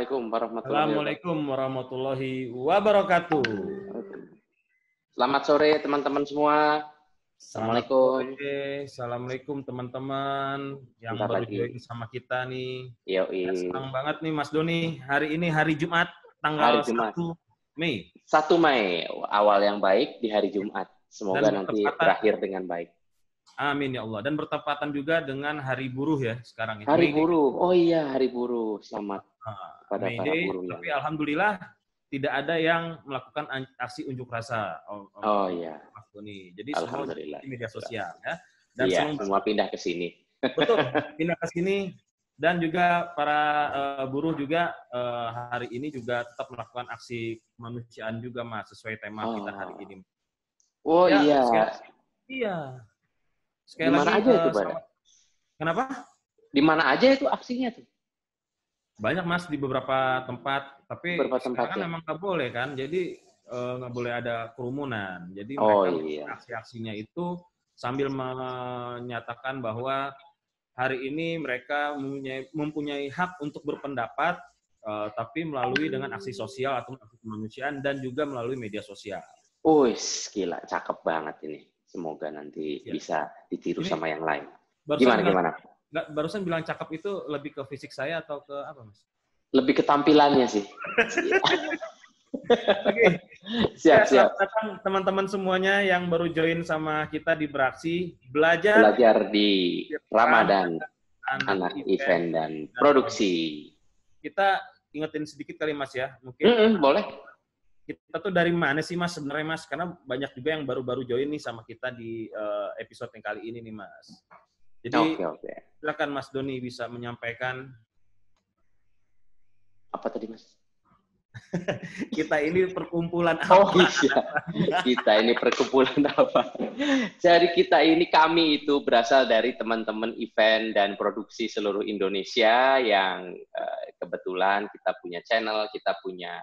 Assalamualaikum warahmatullahi wabarakatuh. Selamat sore teman-teman semua. Assalamualaikum. Assalamualaikum teman-teman yang Bentar baru lagi. join sama kita nih. Yoi. Senang banget nih Mas Doni. Hari ini hari Jumat, Hari tanggal Jumat. 1 Mei. 1 Mei, awal yang baik di hari Jumat. Semoga Dan nanti berakhir dengan baik. Amin ya Allah. Dan bertepatan juga dengan Hari Buruh ya sekarang ini. Hari Buruh. Oh iya, Hari Buruh. Selamat kepada May para Day, buruh yang... tapi alhamdulillah tidak ada yang melakukan aksi unjuk rasa. Oh iya. Mas Doni. Jadi semua di media sosial ya. Dan iya, semua pindah ke sini. Betul, pindah ke sini. Dan juga para buruh juga hari ini juga tetap melakukan aksi kemanusiaan juga Mas, sesuai tema kita hari ini. Oh ya, iya. Iya. Sekali di mana lagi, aja itu, Pak? Kenapa? Di mana aja itu aksinya tuh? Banyak Mas di beberapa tempat, tapi sekarang kan memang nggak boleh kan, jadi nggak boleh ada kerumunan. Jadi mereka aksi-aksinya itu sambil menyatakan bahwa hari ini mereka mempunyai hak untuk berpendapat, tapi melalui dengan aksi sosial atau aksi kemanusiaan dan juga melalui media sosial. Gila, cakep banget ini. Semoga nanti bisa ditiru sama yang lain. Gimana? Barusan bilang cakep itu lebih ke fisik saya atau ke apa, Mas? Lebih ke tampilannya sih. Oke. Siap. Selamat datang teman-teman semuanya yang baru join sama kita di Beraksi. Belajar di Ramadan, anak event dan produksi. Kita ingetin sedikit kali, Mas ya. Mungkin boleh. Kita tuh dari mana sih, Mas, sebenarnya, Mas? Karena banyak juga yang baru-baru join nih sama kita di episode yang kali ini nih, Mas. Jadi, silakan Mas Doni bisa menyampaikan. Apa tadi, Mas? Kita ini perkumpulan apa? Oh iya, kita ini perkumpulan apa? Jadi kami itu berasal dari teman-teman event dan produksi seluruh Indonesia yang kebetulan kita punya channel, kita punya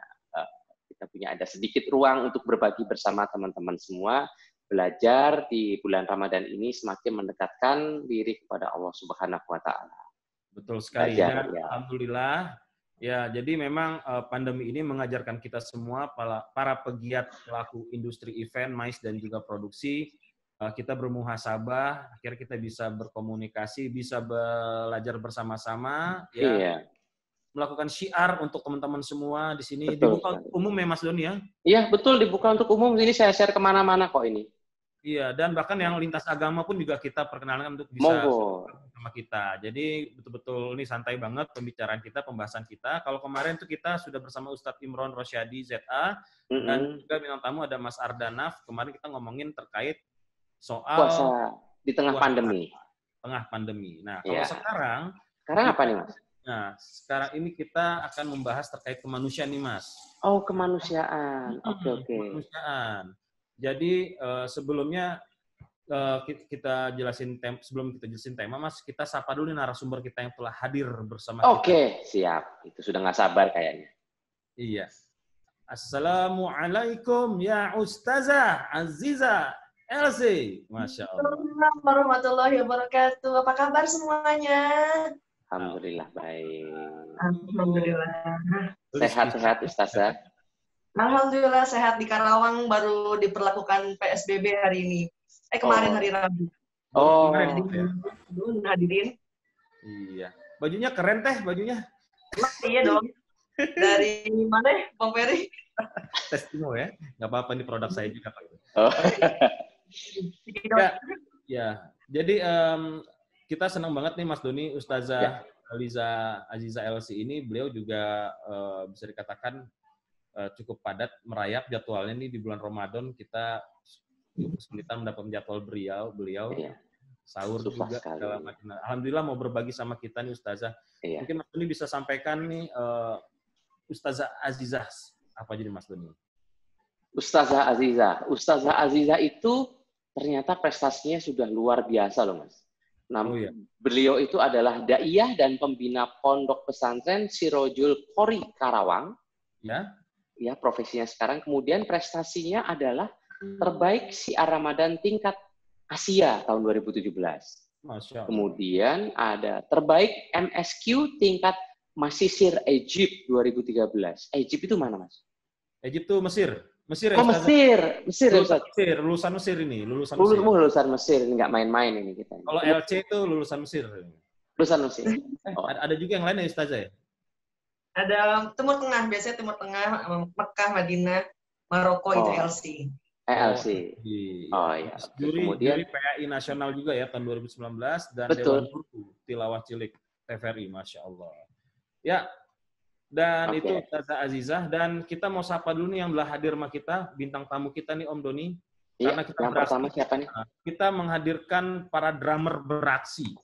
ada sedikit ruang untuk berbagi bersama teman-teman semua, belajar di bulan Ramadan ini semakin mendekatkan diri kepada Allah Subhanahu wa Ta'ala. Betul sekali. Dan alhamdulillah, ya, jadi memang pandemi ini mengajarkan kita semua, para pegiat pelaku industri event, MICE, dan juga produksi, kita bermuhasabah, akhirnya kita bisa berkomunikasi, bisa belajar bersama-sama, ya. Melakukan syiar untuk teman-teman semua di sini. Betul, dibuka untuk umum ya, Mas Doni ya? Iya, betul, dibuka untuk umum. Ini saya share kemana-mana kok ini. Iya, dan bahkan yang lintas agama pun juga kita perkenalkan untuk bisa sama kita. Jadi betul-betul ini santai banget pembicaraan kita, pembahasan kita. Kalau kemarin tuh kita sudah bersama Ustadz Imron Rosyadi ZA, dan juga bintang tamu ada Mas Ardanaf. Kemarin kita ngomongin terkait soal puasa di tengah pandemi. Tengah pandemi. Nah, kalau sekarang apa nih, Mas? Nah, sekarang ini kita akan membahas terkait kemanusiaan nih, Mas. Oh, kemanusiaan. Oke. Kemanusiaan. Jadi, sebelumnya kita jelasin sebelum kita jelasin tema, Mas, kita sapa dulu nih narasumber kita yang telah hadir bersama kita. Oke, siap. Itu sudah nggak sabar kayaknya. Iya. Assalamualaikum ya Ustazah Aziza Elsie. Masya Allah. Assalamualaikum warahmatullahi wabarakatuh. Apa kabar semuanya? Alhamdulillah baik. Alhamdulillah. Sehat-sehat Ustazah. Alhamdulillah sehat, di Karawang baru diperlakukan PSBB hari ini. Kemarin hari Rabu. Hadirin. Iya. Bajunya keren teh, bajunya. Iya dong. Dari mana, Bang Ferry? Testimo ya. Nggak apa-apa, ini produk saya juga, Pak. Ya. Jadi kita senang banget nih Mas Doni, Ustazah Aziza Elsie ini, beliau juga bisa dikatakan cukup padat merayap jadwalnya nih di bulan Ramadan. Kita kesulitan mendapat jadwal beliau sahur juga segala macam. Alhamdulillah mau berbagi sama kita nih Ustazah. Mungkin Mas Doni bisa sampaikan nih Ustazah Azizah apa jadi Mas Doni? Ustazah Azizah itu ternyata prestasinya sudah luar biasa loh, Mas. Beliau itu adalah daiyah dan pembina pondok pesantren Sirojul Qori Karawang. Ya, profesinya sekarang. Kemudian prestasinya adalah terbaik syiar Ramadan tingkat Asia tahun 2017. Masya Allah. Kemudian ada terbaik MSQ tingkat masih Sir Egypt 2013. Egypt itu mana, Mas? Egypt tuh Mesir. Mesir ya, Oh, Ustazah? Mesir. Mesir, Lulusan Ustaz. Mesir, lulusan Mesir ini, lulusan Mesir. Lulusan Mesir, nggak main-main ini kita. Kalau LC itu lulusan Mesir. Lulusan Mesir. Oh. Ada juga yang lain ya, Ustazah ya? Ada Timur Tengah, biasanya Timur Tengah, Mekah, Madinah, Maroko itu LC. LC. Oh iya. Kemudian juri PAI nasional juga ya tahun 2019 dan Dewan Guru Tilawah Cilik TVRI, Masya Allah. Ya, dan itu Ustazah Azizah, dan kita mau sapa dulu nih yang telah hadir sama kita, bintang tamu kita nih Om Doni. Iya, karena kita yang pertama siapa nih? Kita menghadirkan para drummer beraksi.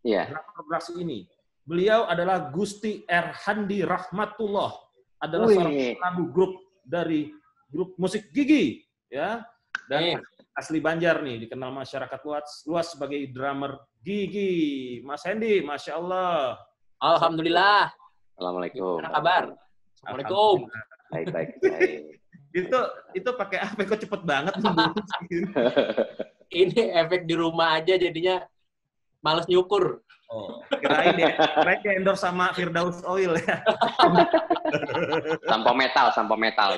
Iya. Drummer beraksi ini. Beliau adalah Gusti Erhandi Rahmatullah, adalah seorang penabuh grup dari grup musik Gigi, ya, dan asli Banjar nih, dikenal masyarakat luas sebagai drummer Gigi. Mas Hendy, Masya Allah. Alhamdulillah. Assalamualaikum. Apa kabar? Assalamualaikum. Baik. Itu pakai apa? Kok cepet banget? Ini efek di rumah aja jadinya males nyukur. Oh, kirain dia endorse sama Firdaus Oil ya. Sampo metal ya. Sampo metal.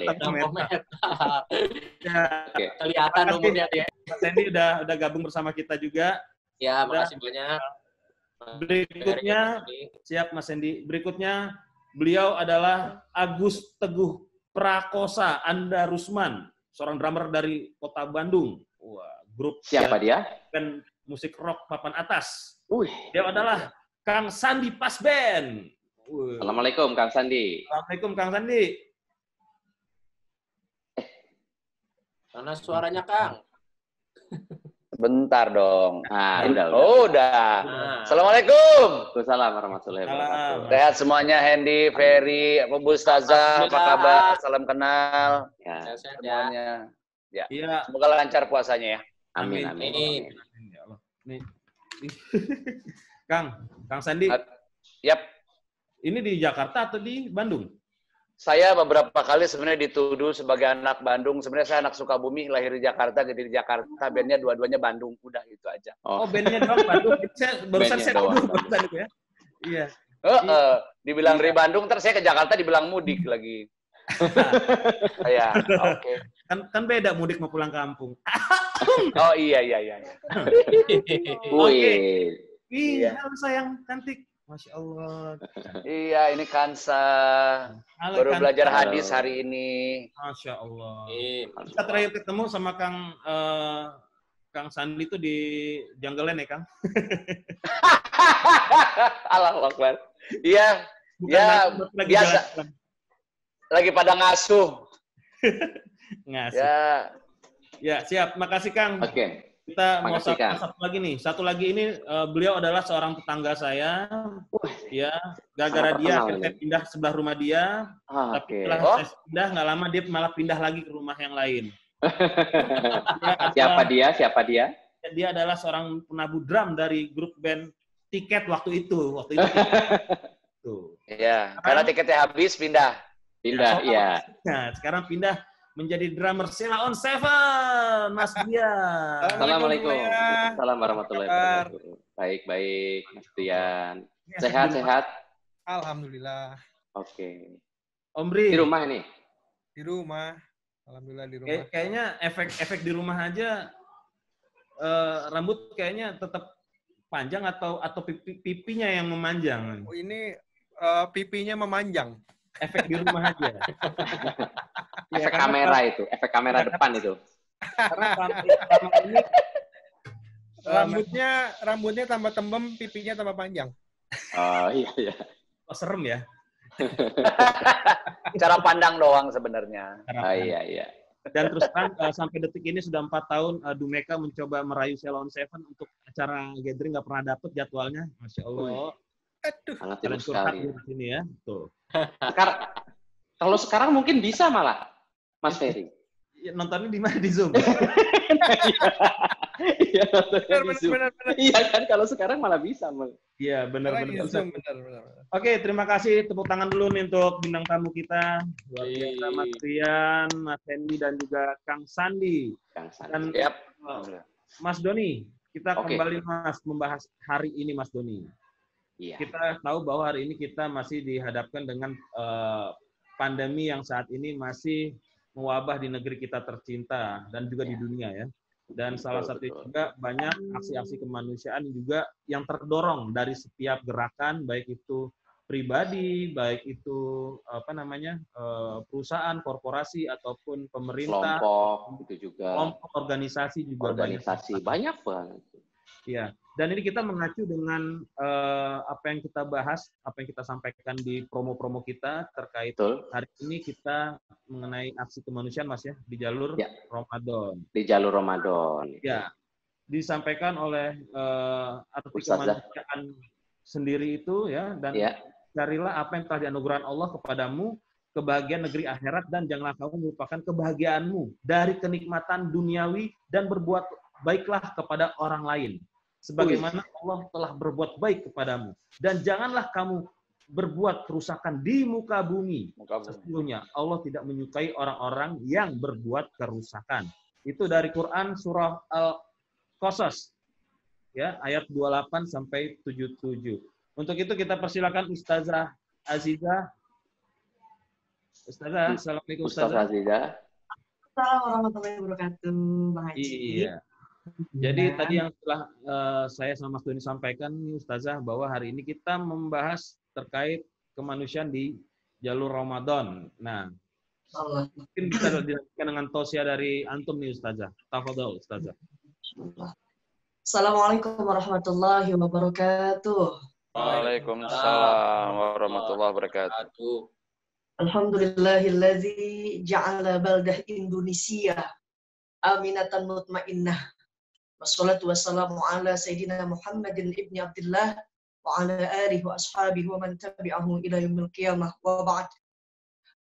Ya, kelihatan umurnya dia. Mas Hendy udah gabung bersama kita juga. Ya, makasih banyak. Berikutnya, siap Mas Hendy. Berikutnya, beliau adalah Agus Teguh Prakosa Anda Rusman, seorang drummer dari kota Bandung. Wah, grup siapa dia? Dan musik rock papan atas. Dia adalah Kang Sandi Pasben. Assalamualaikum Kang Sandi. Assalamualaikum Kang Sandi. Mana suaranya Kang? Bentar dong. Udah. Assalamualaikum. Waalaikumsalam warahmatullahi wabarakatuh. Sehat semuanya, Hendy, Ferry, Bu Ustazah, apa kabar? Salam kenal. Ya. Semuanya. Ya. Iya. Semoga lancar puasanya ya. Amin. Ya Allah. Nih. Kang Sandi. Yap. Ini di Jakarta atau di Bandung? Saya beberapa kali sebenarnya dituduh sebagai anak Bandung. Sebenarnya saya anak Sukabumi, lahir di Jakarta, gede di Jakarta. Bandnya dua-duanya Bandung. Udah itu aja. Oh, bandnya doang Bandung. Barusan saya tuduh barusan itu ya. Iya. Dibilang dari Bandung, ntar saya ke Jakarta dibilang mudik lagi. Ya, oke. Kan beda mudik mau pulang kampung. Oh iya. Oke. Halo sayang, cantik. Masya Allah. Iya, ini Kansa. Baru belajar hadis hari ini. Masya Allah. Kita terakhir ketemu sama Kang Sandi itu di Jungleland ya, Kang? Allahu Akbar. Iya. Ya, biasa. Lagi pada ngasuh. Ya, siap. Makasih, Kang. Oke. Kita mau satu lagi nih. Satu lagi ini beliau adalah seorang tetangga saya. Ya, gara-gara dia saya pindah sebelah rumah dia. Tapi setelah saya pindah nggak lama dia malah pindah lagi ke rumah yang lain. Siapa dia? Dia adalah seorang penabuh drum dari grup band Tiket waktu itu. Tuh. Iya, karena tiketnya habis pindah, iya. Nah, sekarang pindah menjadi drummer Sheila on Seven, Mas Dian. Assalamualaikum. Assalamualaikum warahmatullahi wabarakatuh. Baik, Mas Dian. Sehat? Alhamdulillah. Oke. Om Bri. Di rumah ini? Di rumah. Alhamdulillah di rumah. Kayaknya efek di rumah aja rambut kayaknya tetap panjang atau pipinya yang memanjang. Oh, ini pipinya memanjang. Efek di rumah aja. Efek kamera itu, efek kamera depan itu. Karena ini rambutnya tambah tembem, pipinya tambah panjang. Oh iya. Oh, serem ya. Cara pandang doang sebenarnya. Iya. Dan terus terang sampai detik ini sudah 4 tahun Dumeka mencoba merayu Sheila on Seven untuk acara gathering nggak pernah dapet jadwalnya. Masya Allah. Aduh. Sangat sibuk sekali. Di sini ya. Tuh. Kalau sekarang mungkin bisa malah, Mas Ferry. Nontonnya di mana? Di Zoom? Iya, nontonnya di Zoom. Benar. Iya kan, kalau sekarang malah bisa. Iya, benar. Benar. Oke, terima kasih. Tepuk tangan dulu nih untuk bintang tamu kita. Luar biasa, Mas Rian, Mas Hendy, dan juga Kang Sandi. Dan Mas Doni, kita kembali Mas membahas hari ini, Mas Doni. Iya. Kita tahu bahwa hari ini kita masih dihadapkan dengan pandemi yang saat ini masih mewabah di negeri kita tercinta dan juga di dunia ya. Dan salah satu juga banyak aksi-aksi kemanusiaan juga yang terdorong dari setiap gerakan, baik itu pribadi, baik itu perusahaan, korporasi ataupun pemerintah, kelompok itu juga, kelompok organisasi juga banyak banget. Ya, dan ini kita mengacu dengan apa yang kita bahas, apa yang kita sampaikan di promo-promo kita terkait hari ini kita mengenai aksi kemanusiaan, Mas ya, di jalur Ramadan. Di jalur Ramadan. Ya, disampaikan oleh arti kemanusiaan sendiri itu ya, dan carilah apa yang telah dianugerahkan Allah kepadamu, kebahagiaan negeri akhirat, dan janganlah kamu melupakan kebahagiaanmu dari kenikmatan duniawi dan berbuat baiklah kepada orang lain sebagaimana Allah telah berbuat baik kepadamu, dan janganlah kamu berbuat kerusakan di muka bumi. Sesungguhnya Allah tidak menyukai orang-orang yang berbuat kerusakan. Itu dari Quran surah Al-Qasas ya, ayat 28 sampai 77. Untuk itu kita persilakan Ustazah Azizah. Ustazah, assalamualaikum Ustazah. Azizah. Assalamualaikum warahmatullahi wabarakatuh, Bang Haji. Iya. Jadi tadi yang telah saya sama Mas Doni sampaikan, Ustazah, bahwa hari ini kita membahas terkait kemanusiaan di jalur Ramadan. Nah, mungkin bisa dilanjutkan dengan tausiah dari antum nih Ustazah. Tafadhol Ustazah. Assalamualaikum warahmatullahi wabarakatuh. Waalaikumsalam warahmatullahi wabarakatuh. Alhamdulillahilladzi ja'ala baldah Indonesia aminatan mutmainnah. Wassalatu wassalamu ala Sayyidina Muhammadin ibni Abdullah wa ala alihi wa ashabihi wa man tabi'ahu ila yaumil qiyamah wa ba'd.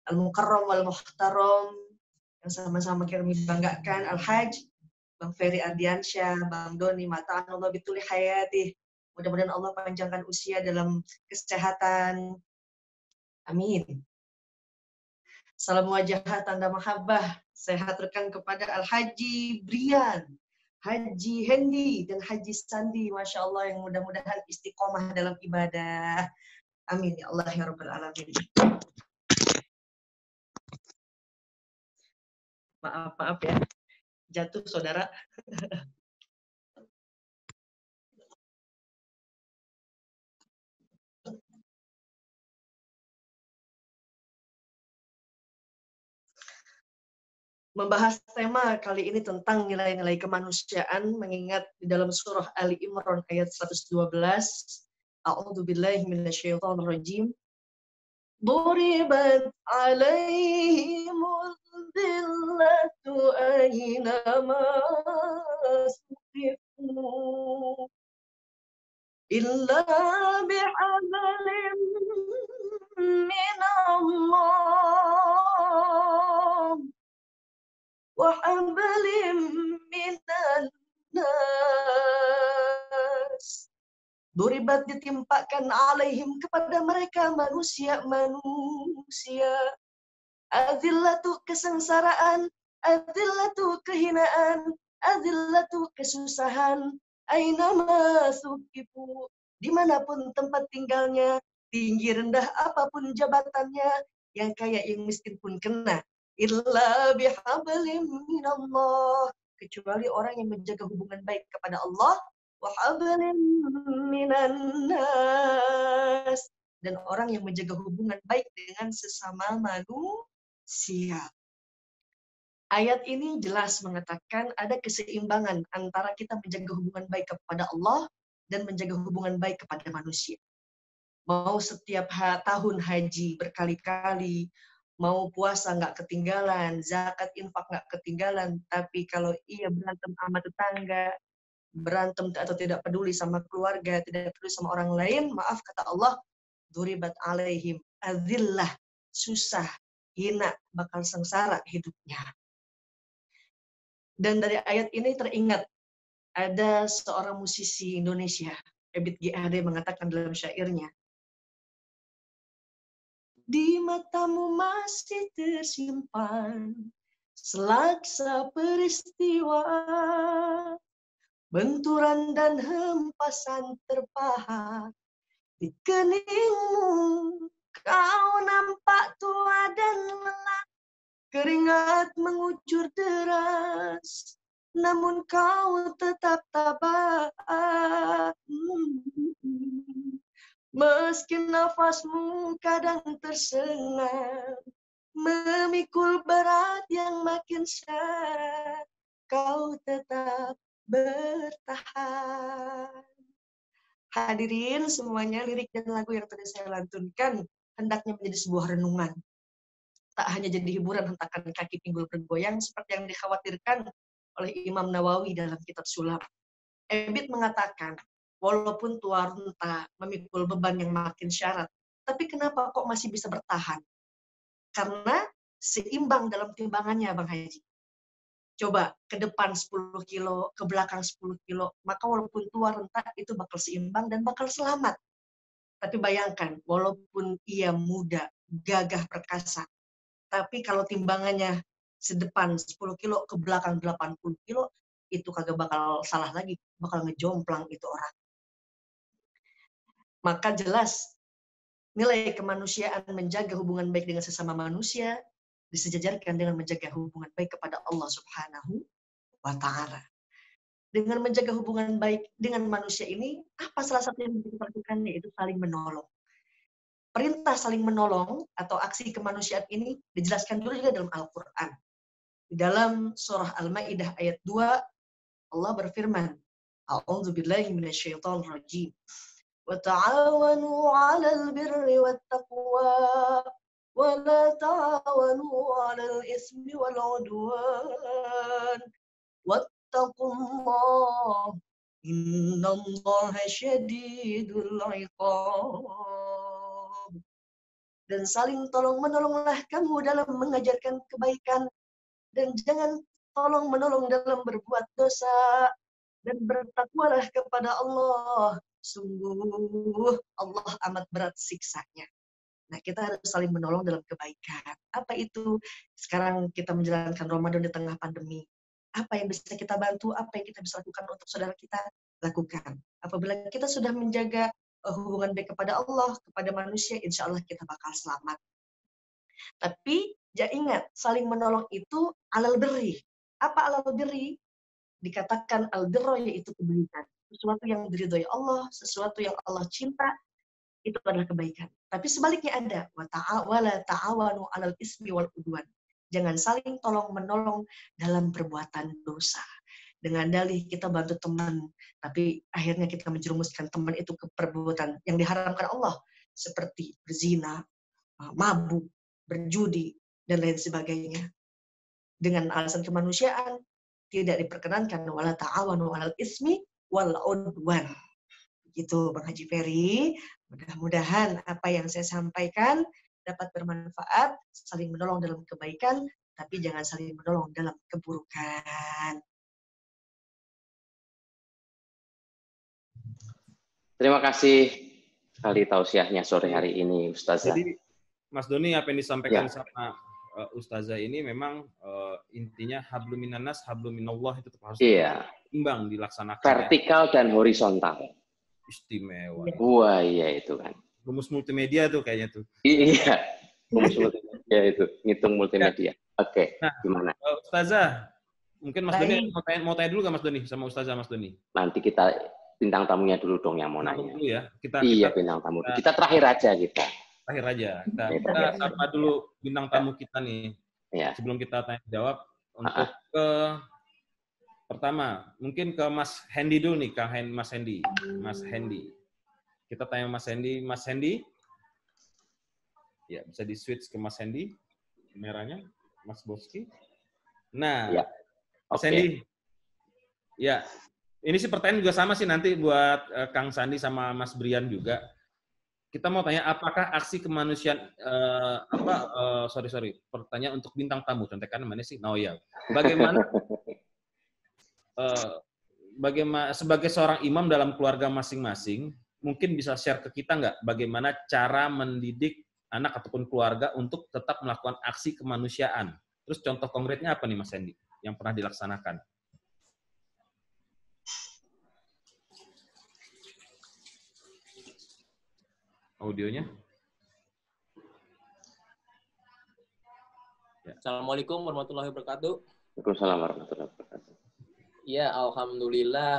Al-Mukarram wal Muhtaram yang sama-sama kami banggakan, Al-Hajj Bang Ferry Ardiansyah, Bang Doni, mata'anallah bituli hayati. Mudah-mudahan Allah panjangkan usia dalam kesehatan. Amin. Salam wajah tanda mahabbah saya haturkan kepada Al-Haji Brian, Haji Hendi, dan Haji Sandi, Masya Allah, yang mudah-mudahan istiqomah dalam ibadah. Amin ya Allah ya Rabbal Alamin. Maaf ya, jatuh saudara. Membahas tema kali ini tentang nilai-nilai kemanusiaan, mengingat di dalam surah Ali Imran ayat 112, A'udzubillahi minasyaitonirrajim. Duribat 'alaihimul dhillatu aynama suqifu illa bihablin minallah wa hablin minan nas. Duribat ditimpakan alaihim kepada mereka manusia. Azillatu kesengsaraan, azillatu kehinaan, azillatu kesusahan. Ainama sukifu, dimanapun tempat tinggalnya, tinggi rendah apapun jabatannya, yang kaya yang miskin pun kena. Illa bihablim minallah, kecuali orang yang menjaga hubungan baik kepada Allah, wa hablim minan nas, dan orang yang menjaga hubungan baik dengan sesama manusia. Ayat ini jelas mengatakan ada keseimbangan antara kita menjaga hubungan baik kepada Allah dan menjaga hubungan baik kepada manusia. Mau setiap tahun haji berkali-kali, mau puasa nggak ketinggalan, zakat infak nggak ketinggalan, tapi kalau ia berantem sama tetangga, berantem atau tidak peduli sama keluarga, tidak peduli sama orang lain, maaf kata Allah, duribat alaihim azillah, susah, hina, bakal sengsara hidupnya. Dan dari ayat ini teringat ada seorang musisi Indonesia, Ebit G.Ade, mengatakan dalam syairnya, di matamu masih tersimpan selaksa peristiwa, benturan dan hempasan terpahat Di keningmu kau nampak tua dan lelah, keringat mengucur deras, namun kau tetap tabah. Meski nafasmu kadang tersengat, memikul berat yang makin syarat, kau tetap bertahan. Hadirin semuanya, lirik dan lagu yang tadi saya lantunkan hendaknya menjadi sebuah renungan. Tak hanya jadi hiburan hentakan kaki pinggul bergoyang seperti yang dikhawatirkan oleh Imam Nawawi dalam kitab Sulam. Ebit mengatakan, walaupun tua renta memikul beban yang makin syarat, tapi kenapa kok masih bisa bertahan? Karena seimbang dalam timbangannya, Bang Haji. Coba ke depan 10 kilo, ke belakang 10 kilo, maka walaupun tua renta itu bakal seimbang dan bakal selamat. Tapi bayangkan, walaupun ia muda, gagah perkasa, tapi kalau timbangannya sedepan 10 kilo, ke belakang 80 kilo, itu kagak bakal salah lagi, bakal ngejomplang itu orang. Maka jelas nilai kemanusiaan menjaga hubungan baik dengan sesama manusia disejajarkan dengan menjaga hubungan baik kepada Allah Subhanahu wa Ta'ala. Dengan menjaga hubungan baik dengan manusia ini, apa salah satu yang bisa dilakukan, yaitu saling menolong. Perintah saling menolong atau aksi kemanusiaan ini dijelaskan juga dalam Al-Quran. Di dalam surah Al-Maidah ayat 2, Allah berfirman, A'udzubillahi minasyaitonir rajim. Wa ta'awanu 'alal birri wat taqwa wa la ta'awanu 'alal ismi wal 'udwan. Wattaqullah innallaha syadidul 'iqab. Dan saling tolong-menolonglah kamu dalam mengajarkan kebaikan, dan jangan tolong-menolong dalam berbuat dosa, dan bertakwalah kepada Allah. Sungguh Allah amat berat siksanya. Nah, kita harus saling menolong dalam kebaikan. Apa itu? Sekarang kita menjalankan Ramadan di tengah pandemi. Apa yang bisa kita bantu? Apa yang kita bisa lakukan untuk saudara kita? Lakukan. Apabila kita sudah menjaga hubungan baik kepada Allah, kepada manusia, insya Allah kita bakal selamat. Tapi, jangan ingat, saling menolong itu alal birri. Apa alal birri? Dikatakan al-birra yaitu kebaikan. Sesuatu yang diridhoi Allah, sesuatu yang Allah cinta, itu adalah kebaikan. Tapi sebaliknya ada, wala ta'awanu 'alal ismi wal 'udwan. Jangan saling tolong-menolong dalam perbuatan dosa. Dengan dalih kita bantu teman, tapi akhirnya kita menjerumuskan teman itu ke perbuatan yang diharamkan Allah, seperti berzina, mabuk, berjudi, dan lain sebagainya. Dengan alasan kemanusiaan, tidak diperkenankan wala ta'awanu 'alal ismi wal 'udwan. Begitu Bang Haji Ferry. Mudah-mudahan apa yang saya sampaikan dapat bermanfaat, saling menolong dalam kebaikan, tapi jangan saling menolong dalam keburukan. Terima kasih sekali tausiahnya sore hari ini, Ustazah. Jadi, Mas Doni, apa yang disampaikan sama Ustazah ini memang intinya hablum minannas, hablum minallah itu harus imbang dilaksanakan. Vertikal dan horizontal. Istimewa. Wah, iya itu kan. Rumus multimedia tuh kayaknya tuh. Iya, rumus multimedia itu, ngitung multimedia. Oke, nah, gimana? Ustazah, mungkin Mas Doni mau tanya dulu nggak Mas Doni sama Ustazah Mas Doni? Nanti kita bintang tamunya dulu dong yang mau nanya. Dulu ya. Kita bintang tamu. Kita terakhir aja kita. Terakhir aja. Kita sapa dulu bintang tamu kita nih. Ya. Sebelum kita tanya jawab untuk pertama, mungkin ke Mas Hendy dulu nih, Mas Hendy. Mas Hendy. Kita tanya Mas Hendy. Mas Hendy? Ya, bisa di-switch ke Mas Hendy. Merahnya, Mas Boski. Nah, ya. Mas Hendy. Ya, ini sih pertanyaan juga sama sih nanti buat Kang Sandi sama Mas Brian juga. Kita mau tanya, apakah aksi kemanusiaan, pertanyaan untuk bintang tamu, contohkan namanya sih, bagaimana sebagai seorang imam dalam keluarga masing-masing, mungkin bisa share ke kita nggak bagaimana cara mendidik anak ataupun keluarga untuk tetap melakukan aksi kemanusiaan. Terus contoh konkretnya apa nih Mas Hendy yang pernah dilaksanakan? audionya. Assalamualaikum warahmatullahi wabarakatuh. Waalaikumsalam warahmatullahi wabarakatuh. Ya, alhamdulillah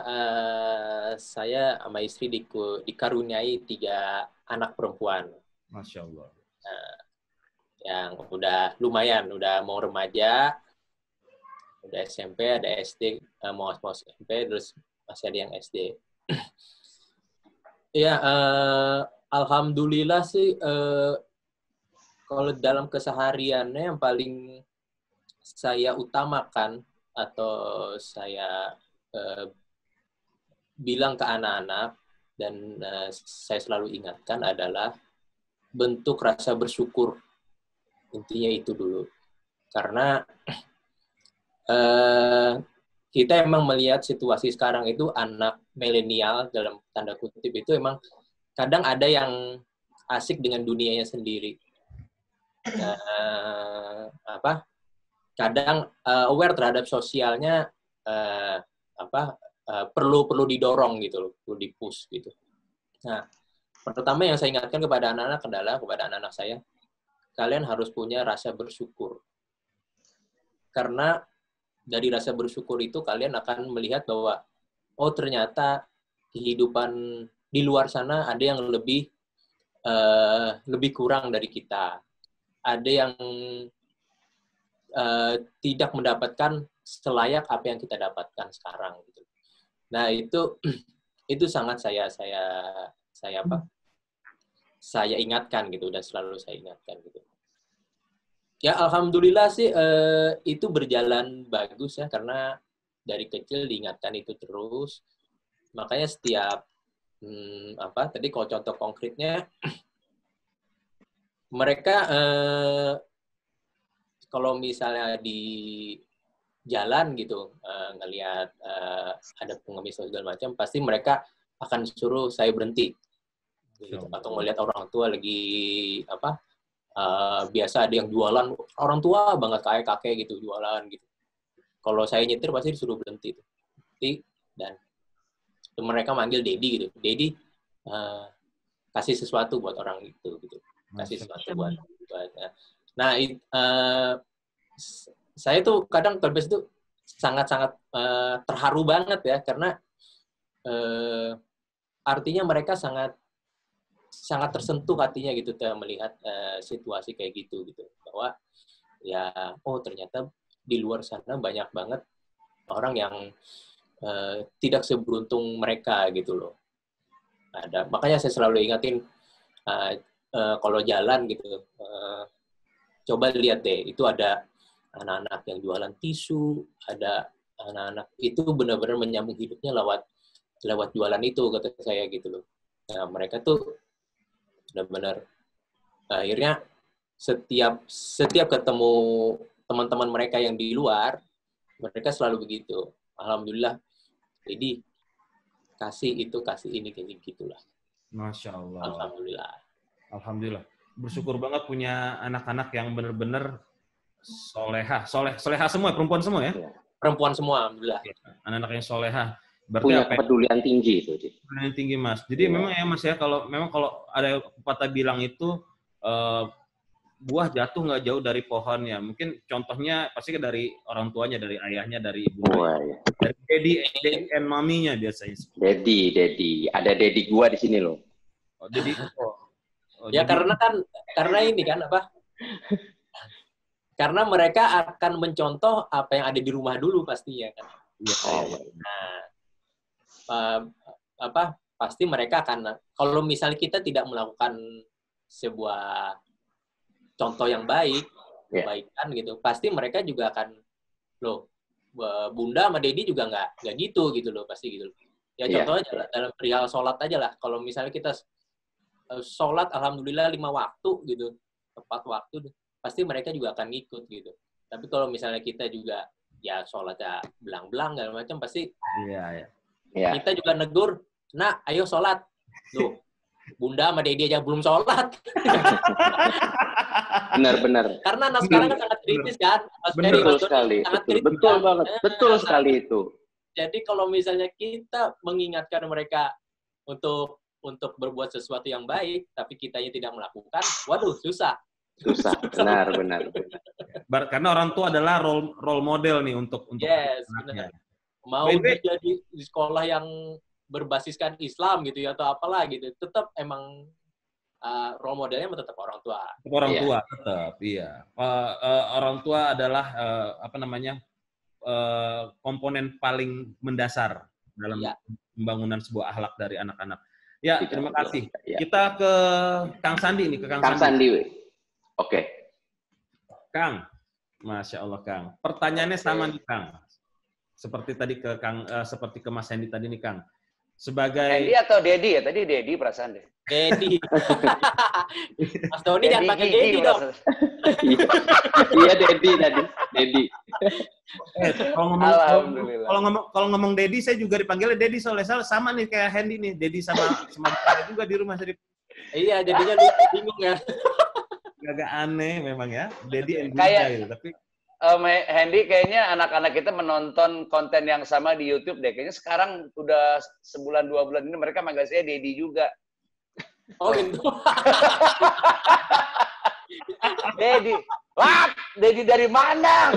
saya sama istri dikaruniai 3 anak perempuan. Masya Allah. Yang udah lumayan, udah mau remaja, udah SMP, ada SD, mau SMP, terus masih ada yang SD. Ya, alhamdulillah sih, kalau dalam kesehariannya yang paling saya utamakan atau saya bilang ke anak-anak dan saya selalu ingatkan adalah bentuk rasa bersyukur. Intinya itu dulu. Karena kita emang melihat situasi sekarang itu anak milenial dalam tanda kutip itu emang kadang ada yang asik dengan dunianya sendiri. Kadang aware terhadap sosialnya perlu didorong gitu loh, perlu di-push gitu. Nah, pertama yang saya ingatkan kepada anak-anak adalah kepada anak-anak saya, kalian harus punya rasa bersyukur. Karena dari rasa bersyukur itu kalian akan melihat bahwa oh ternyata kehidupan di luar sana ada yang lebih kurang dari kita. Ada yang tidak mendapatkan selayak apa yang kita dapatkan sekarang gitu. Nah, itu sangat saya ingatkan gitu, dan selalu saya ingatkan gitu. Ya, alhamdulillah sih itu berjalan bagus ya, karena dari kecil diingatkan itu terus. Makanya setiap tadi kalau contoh konkretnya mereka kalau misalnya di jalan gitu ngelihat ada pengemis atau segala macam, pasti mereka akan suruh saya berhenti gitu. Atau melihat orang tua lagi biasa ada yang jualan, orang tua banget kayak kakek gitu jualan gitu, kalau saya nyetir pasti disuruh berhenti dan mereka manggil Dedi gitu, Dedi kasih sesuatu buat orang itu gitu, kasih sesuatu buat nah saya tuh kadang terbiasa tuh sangat-sangat terharu banget ya, karena artinya mereka sangat tersentuh hatinya gitu melihat situasi kayak gitu bahwa ya oh ternyata di luar sana banyak banget orang yang tidak seberuntung mereka gitu loh. Makanya saya selalu ingatin kalau jalan gitu, coba lihat deh, itu ada anak-anak yang jualan tisu, ada anak-anak itu benar-benar menyambung hidupnya lewat jualan itu, kata saya gitu loh. Nah, mereka tuh benar-benar akhirnya setiap ketemu teman-teman mereka yang di luar, mereka selalu begitu. Alhamdulillah, jadi kasih ini kayak gitulah. Masya Allah. Alhamdulillah. Bersyukur banget punya anak-anak yang benar-benar soleha semua, perempuan semua ya? Perempuan semua, alhamdulillah. Anak-anak yang soleha. Berarti punya apa? kepedulian tinggi itu. Kepedulian tinggi, Mas. Jadi memang ya Mas ya, kalau ada pepatah bilang itu buah jatuh nggak jauh dari pohonnya. Mungkin contohnya pasti dari orang tuanya, dari ayahnya, dari ibunya, dari daddy and maminya biasanya. Daddy. Ada daddy gua di sini loh. Oh, daddy. Ya jadi, karena ini kan apa? Karena mereka akan mencontoh apa yang ada di rumah dulu pastinya kan. Nah, pasti mereka akan, kalau misalnya kita tidak melakukan sebuah contoh yang baik, kebaikan gitu, pasti mereka juga akan, loh, Bunda sama Dedi juga nggak gitu loh, pasti gitu. Ya contohnya dalam perihal sholat aja lah, kalau misalnya kita sholat alhamdulillah 5 waktu gitu, tepat waktu, pasti mereka juga akan ngikut gitu. Tapi kalau misalnya kita juga ya sholatnya belang-belang segala macam, pasti kita juga negur, nah ayo sholat, loh. Bunda sama Dedi aja belum sholat. Benar. Karena anak sekarang kan sangat kritis kan. Betul sekali. Betul banget. Betul sekali itu. Jadi kalau misalnya kita mengingatkan mereka untuk untuk berbuat sesuatu yang baik, tapi kitanya tidak melakukan, waduh, susah. Susah, benar. Karena orang tua adalah role model nih untuk Yes, anaknya. benar. Mau dia di sekolah yang berbasiskan Islam gitu ya, atau apalah gitu, tetap emang role modelnya tetap orang tua. Orang tua tetap, iya. Orang tua adalah komponen paling mendasar dalam pembangunan sebuah akhlak dari anak-anak. Ya, terima kasih. Ya. Kita ke Kang Sandi nih, Kang Sandi. Oke. Kang, Masya Allah Kang. Pertanyaannya sama nih Kang. Seperti tadi seperti ke Mas Hendy tadi nih Kang. Sebagai Hendy atau Dedi ya? Tadi Dedi perasaan deh. Dedi. Mas Doni jangan pakai Dedi dong. Iya Dedi tadi. Dedi. Kalau ngomong Dedi, saya juga dipanggilnya Dedi soalnya sama nih kayak Hendy nih. Dedi sama saya juga di rumah. Iya, jadinya bingung ya. Agak aneh memang ya. Dedi and kayak gitu. Tapi Hendy kayaknya anak-anak kita menonton konten yang sama di YouTube deh. Kayaknya sekarang udah sebulan 2 bulan ini mereka manggil saya Dedi juga. Oh gitu. Dedi. Wah, Dedi dari mana?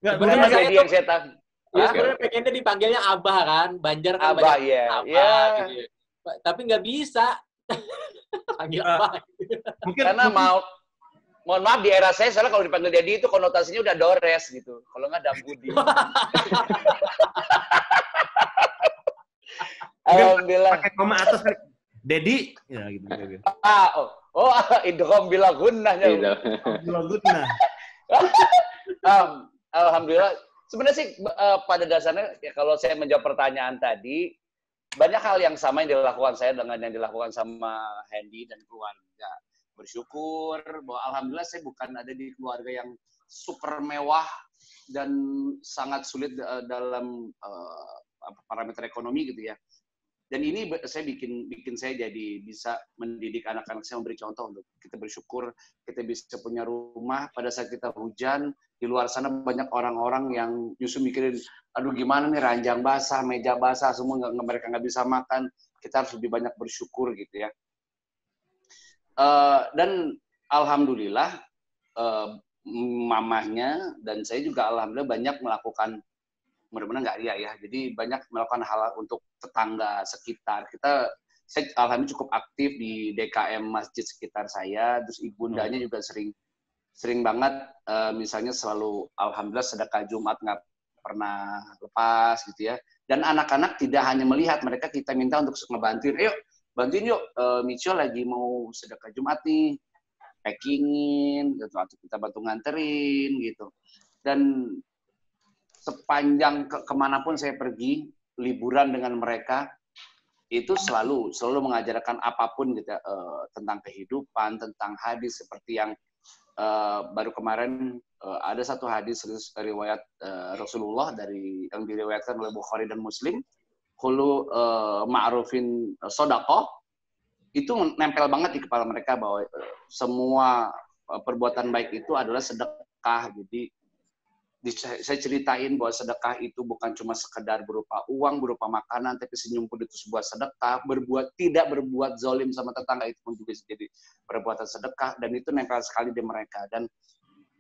bukan Dedi yang saya tahu. Ya sebenarnya pengennya dipanggilnya Abah kan. Banjar kan Abah, banyak ya. Abah gitu. Tapi nggak bisa. Panggil Abah. Karena mohon maaf di era saya, soalnya kalau dipanggil Dedi itu konotasinya udah Dores gitu. Kalau nggak Dambudi. Alhamdulillah. Pakai koma atas Dedi, ya gitu. Idgham bila gunnahnya. Bila gunnah. Alhamdulillah. Sebenarnya sih pada dasarnya ya, kalau saya menjawab pertanyaan tadi, banyak hal yang sama yang dilakukan saya dengan yang dilakukan sama Hendy dan keluarga. Bersyukur bahwa alhamdulillah saya bukan ada di keluarga yang super mewah dan sangat sulit dalam parameter ekonomi gitu ya. Dan ini saya bikin saya jadi bisa mendidik anak-anak saya, memberi contoh untuk kita bersyukur kita bisa punya rumah pada saat kita hujan. Di luar sana banyak orang-orang yang justru mikirin, aduh gimana nih ranjang basah, meja basah, semua mereka nggak bisa makan. Kita harus lebih banyak bersyukur gitu ya. Dan alhamdulillah mamahnya dan saya juga alhamdulillah banyak melakukan, mudah-mudahan nggak ria ya, jadi banyak melakukan hal untuk tetangga sekitar. Saya alhamdulillah cukup aktif di DKM masjid sekitar saya, terus ibundanya juga sering banget, misalnya selalu alhamdulillah sedekah Jumat nggak pernah lepas gitu ya. Dan anak-anak tidak hanya melihat, mereka kita minta untuk ngebantuin, ayo bantuin yuk, Micho lagi mau sedekah Jumat nih, packingin, gitu, atau kita bantu nganterin gitu. Dan sepanjang kemanapun saya pergi, liburan dengan mereka, itu selalu mengajarkan apapun gitu, tentang kehidupan, tentang hadis, seperti yang baru kemarin ada satu hadis riwayat Rasulullah yang diriwayatkan oleh Bukhari dan Muslim, khulu ma'rufin sodaqoh, itu nempel banget di kepala mereka bahwa semua perbuatan baik itu adalah sedekah. Jadi saya ceritain bahwa sedekah itu bukan cuma sekedar berupa uang, berupa makanan, tapi senyum pun itu sebuah sedekah. Tidak berbuat zalim sama tetangga itu pun juga jadi perbuatan sedekah, dan itu nempel sekali di mereka. Dan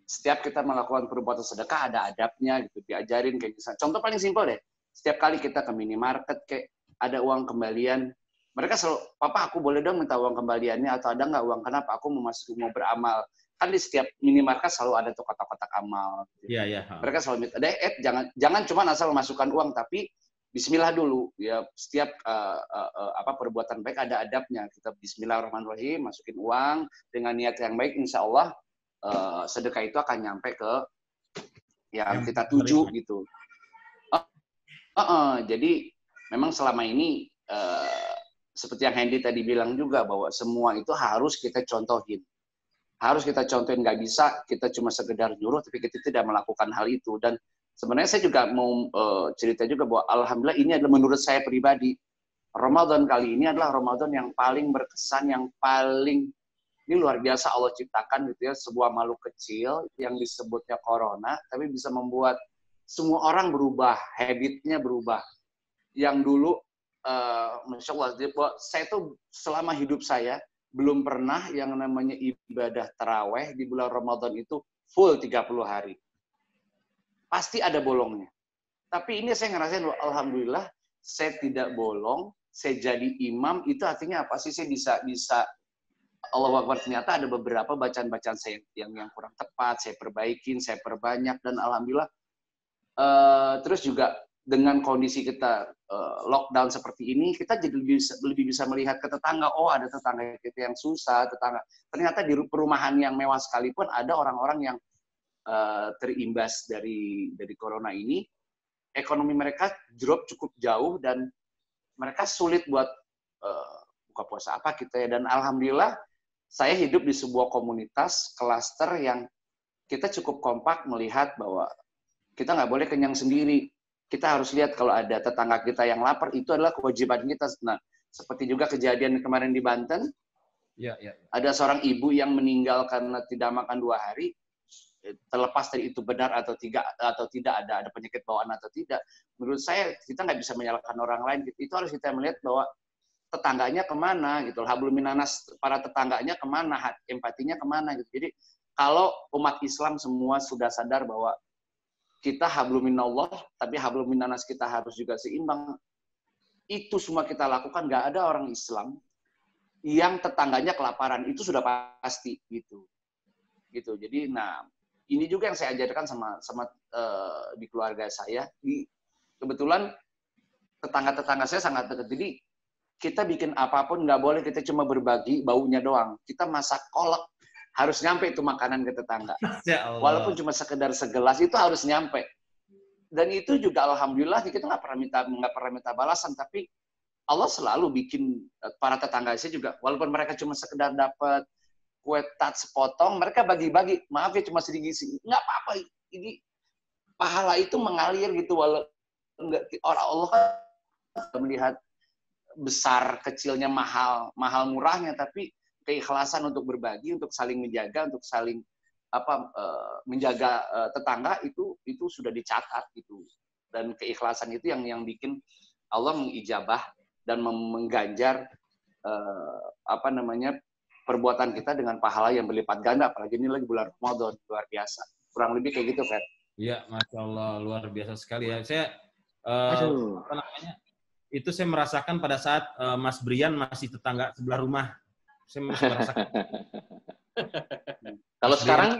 setiap kita melakukan perbuatan sedekah ada adabnya gitu, diajarin kayak misalnya. Contoh paling simpel deh, setiap kali kita ke minimarket kayak ada uang kembalian, mereka selalu, "Papa, aku boleh dong minta uang kembaliannya, atau ada nggak uang, kenapa? Aku mau beramal." Kan di setiap minimarket selalu ada tuh kotak-kotak amal. Iya, iya. Mereka selalu minta, jangan cuma asal masukkan uang, tapi bismillah dulu. Ya, setiap perbuatan baik ada adabnya. Kita bismillahirrahmanirrahim, masukin uang dengan niat yang baik, insya Allah sedekah itu akan nyampe ke yang kita tuju gitu. Jadi memang selama ini seperti yang Hendy tadi bilang juga, bahwa semua itu harus kita contohin. Nggak bisa kita cuma sekedar nyuruh tapi kita tidak melakukan hal itu. Dan sebenarnya saya juga mau cerita juga bahwa alhamdulillah ini adalah menurut saya pribadi, Ramadan kali ini adalah Ramadan yang paling berkesan, yang paling ini luar biasa Allah ciptakan gitu ya, sebuah makhluk kecil yang disebutnya corona tapi bisa membuat semua orang berubah, habitnya berubah. Yang dulu Masya Allah, saya tuh selama hidup saya belum pernah yang namanya ibadah taraweh di bulan Ramadan itu full 30 hari. Pasti ada bolongnya. Tapi ini saya ngerasain, alhamdulillah, saya tidak bolong, saya jadi imam, itu artinya apa sih? Saya bisa Allahu Akbar, ternyata ada beberapa bacaan-bacaan saya yang kurang tepat, saya perbaikin, saya perbanyak, dan alhamdulillah, terus juga dengan kondisi kita lockdown seperti ini, kita jadi lebih bisa melihat ke tetangga, oh ada tetangga kita yang susah, ternyata di perumahan yang mewah sekalipun ada orang-orang yang terimbas dari corona ini, ekonomi mereka drop cukup jauh dan mereka sulit buat buka puasa apa gitu ya. Dan alhamdulillah saya hidup di sebuah komunitas klaster yang kita cukup kompak melihat bahwa kita nggak boleh kenyang sendiri. Kita harus lihat kalau ada tetangga kita yang lapar, itu adalah kewajiban kita. Nah, seperti juga kejadian kemarin di Banten, ada seorang ibu yang meninggal karena tidak makan 2 hari, terlepas dari itu benar atau tidak ada penyakit bawaan atau tidak. Menurut saya kita nggak bisa menyalahkan orang lain. Itu harus kita melihat bahwa tetangganya kemana gitu, hablum minanas, para tetangganya kemana, empatinya kemana gitu. Jadi kalau umat Islam semua sudah sadar bahwa kita hablum minallah, tapi hablum minanas kita harus juga seimbang. Itu semua kita lakukan, nggak ada orang Islam yang tetangganya kelaparan, itu sudah pasti gitu. Jadi, nah ini juga yang saya ajarkan sama di keluarga saya. Kebetulan tetangga-tetangga saya sangat dekat. Jadi kita bikin apapun nggak boleh kita cuma berbagi baunya doang. Kita masak kolak, harus nyampe itu makanan ke tetangga. Ya Allah. Walaupun cuma sekedar segelas itu harus nyampe. Dan itu juga alhamdulillah kita nggak pernah minta balasan, tapi Allah selalu bikin para tetangga saya juga, walaupun mereka cuma sekedar dapat kue tat sepotong, mereka bagi-bagi. Maaf ya cuma sedikit, nggak apa-apa. Ini pahala itu mengalir gitu, walaupun orang Allah kan melihat besar kecilnya, mahal murahnya, tapi keikhlasan untuk berbagi, untuk saling menjaga, untuk saling menjaga tetangga itu sudah dicatat gitu. Dan keikhlasan itu yang bikin Allah mengijabah dan mengganjar perbuatan kita dengan pahala yang berlipat ganda, apalagi ini lagi bulan Ramadan, luar biasa. Kurang lebih kayak gitu, Fer. Iya, Masya Allah, luar biasa sekali ya. Saya itu saya merasakan pada saat Mas Brian masih tetangga sebelah rumah. Saya masih merasakan. Kalau sekarang,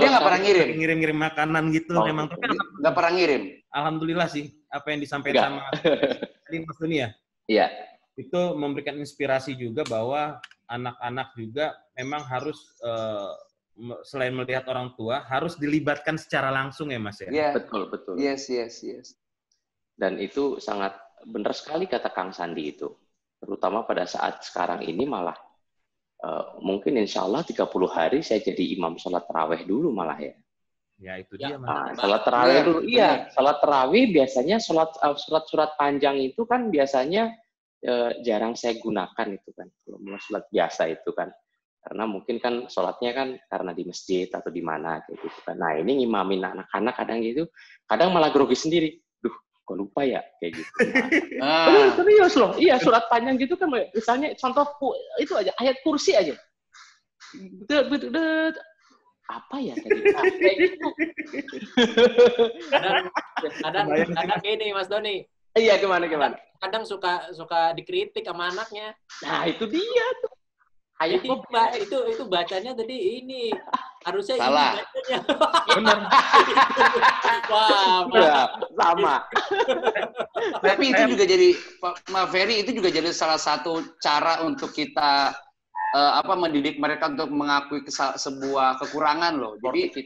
dia nggak pernah ngirim makanan gitu, memang. Tapi nggak pernah ngirim. Alhamdulillah sih, apa yang disampaikan sama tadi Mas Doni ya. Iya. Itu memberikan inspirasi juga bahwa anak-anak juga memang harus selain melihat orang tua, harus dilibatkan secara langsung ya Mas ya. Yeah. Betul. Yes. Dan itu sangat benar sekali kata Kang Sandi itu. Terutama pada saat sekarang ini malah mungkin insya Allah 30 hari saya jadi imam sholat taraweh dulu malah ya. Ya itu dia. Nah, sholat taraweh dulu. Iya, sholat taraweh biasanya surat panjang itu kan biasanya jarang saya gunakan itu kan. Kalau mau sholat biasa itu kan. Karena mungkin kan sholatnya kan karena di masjid atau di mana kayak gitu kan. Nah ini ngimamin anak-anak kadang gitu, kadang malah grogi sendiri. Duh, kok lupa ya kayak gitu. Nah, serius loh. Iya, surat panjang gitu kan. Misalnya contoh itu aja, ayat kursi aja. Apa ya tadi? Kayak gitu. Kadang gini Mas Doni. Iya, gimana? Kadang suka dikritik sama anaknya. Nah, itu dia tuh. Jadi itu bacanya tadi ini harusnya salah. Ini bacanya. Benar. Wah, ya, sama. Tapi itu juga jadi Pak Ferry, itu juga jadi salah satu cara untuk kita mendidik mereka untuk mengakui sebuah kekurangan loh. Jadi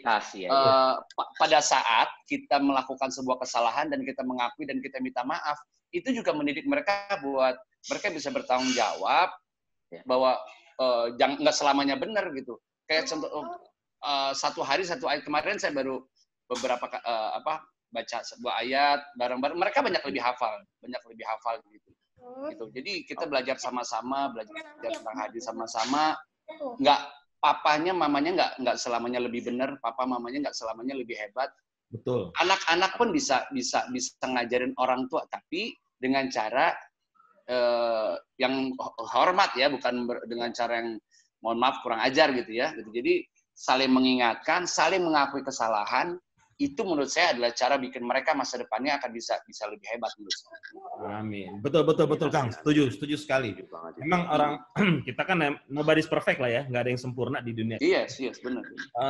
pada saat kita melakukan sebuah kesalahan dan kita mengakui dan kita minta maaf, itu juga mendidik mereka buat mereka bisa bertanggung jawab bahwa nggak selamanya benar gitu. Kayak contoh satu ayat kemarin saya baru beberapa baca sebuah ayat bareng-bareng, mereka banyak lebih hafal gitu. Jadi kita belajar sama-sama, belajar tentang hadis sama-sama. Nggak papanya mamanya nggak selamanya lebih benar, papa mamanya nggak selamanya lebih hebat. Betul. Anak-anak pun bisa ngajarin orang tua, tapi dengan cara yang hormat ya, bukan dengan cara yang mohon maaf kurang ajar gitu ya. Jadi saling mengingatkan, saling mengakui kesalahan, itu menurut saya adalah cara bikin mereka masa depannya akan bisa lebih hebat menurut saya. Amin. Betul Kang. Setuju sekali. Memang orang kita kan nobody's perfect lah ya, nggak ada yang sempurna di dunia. Yes, benar.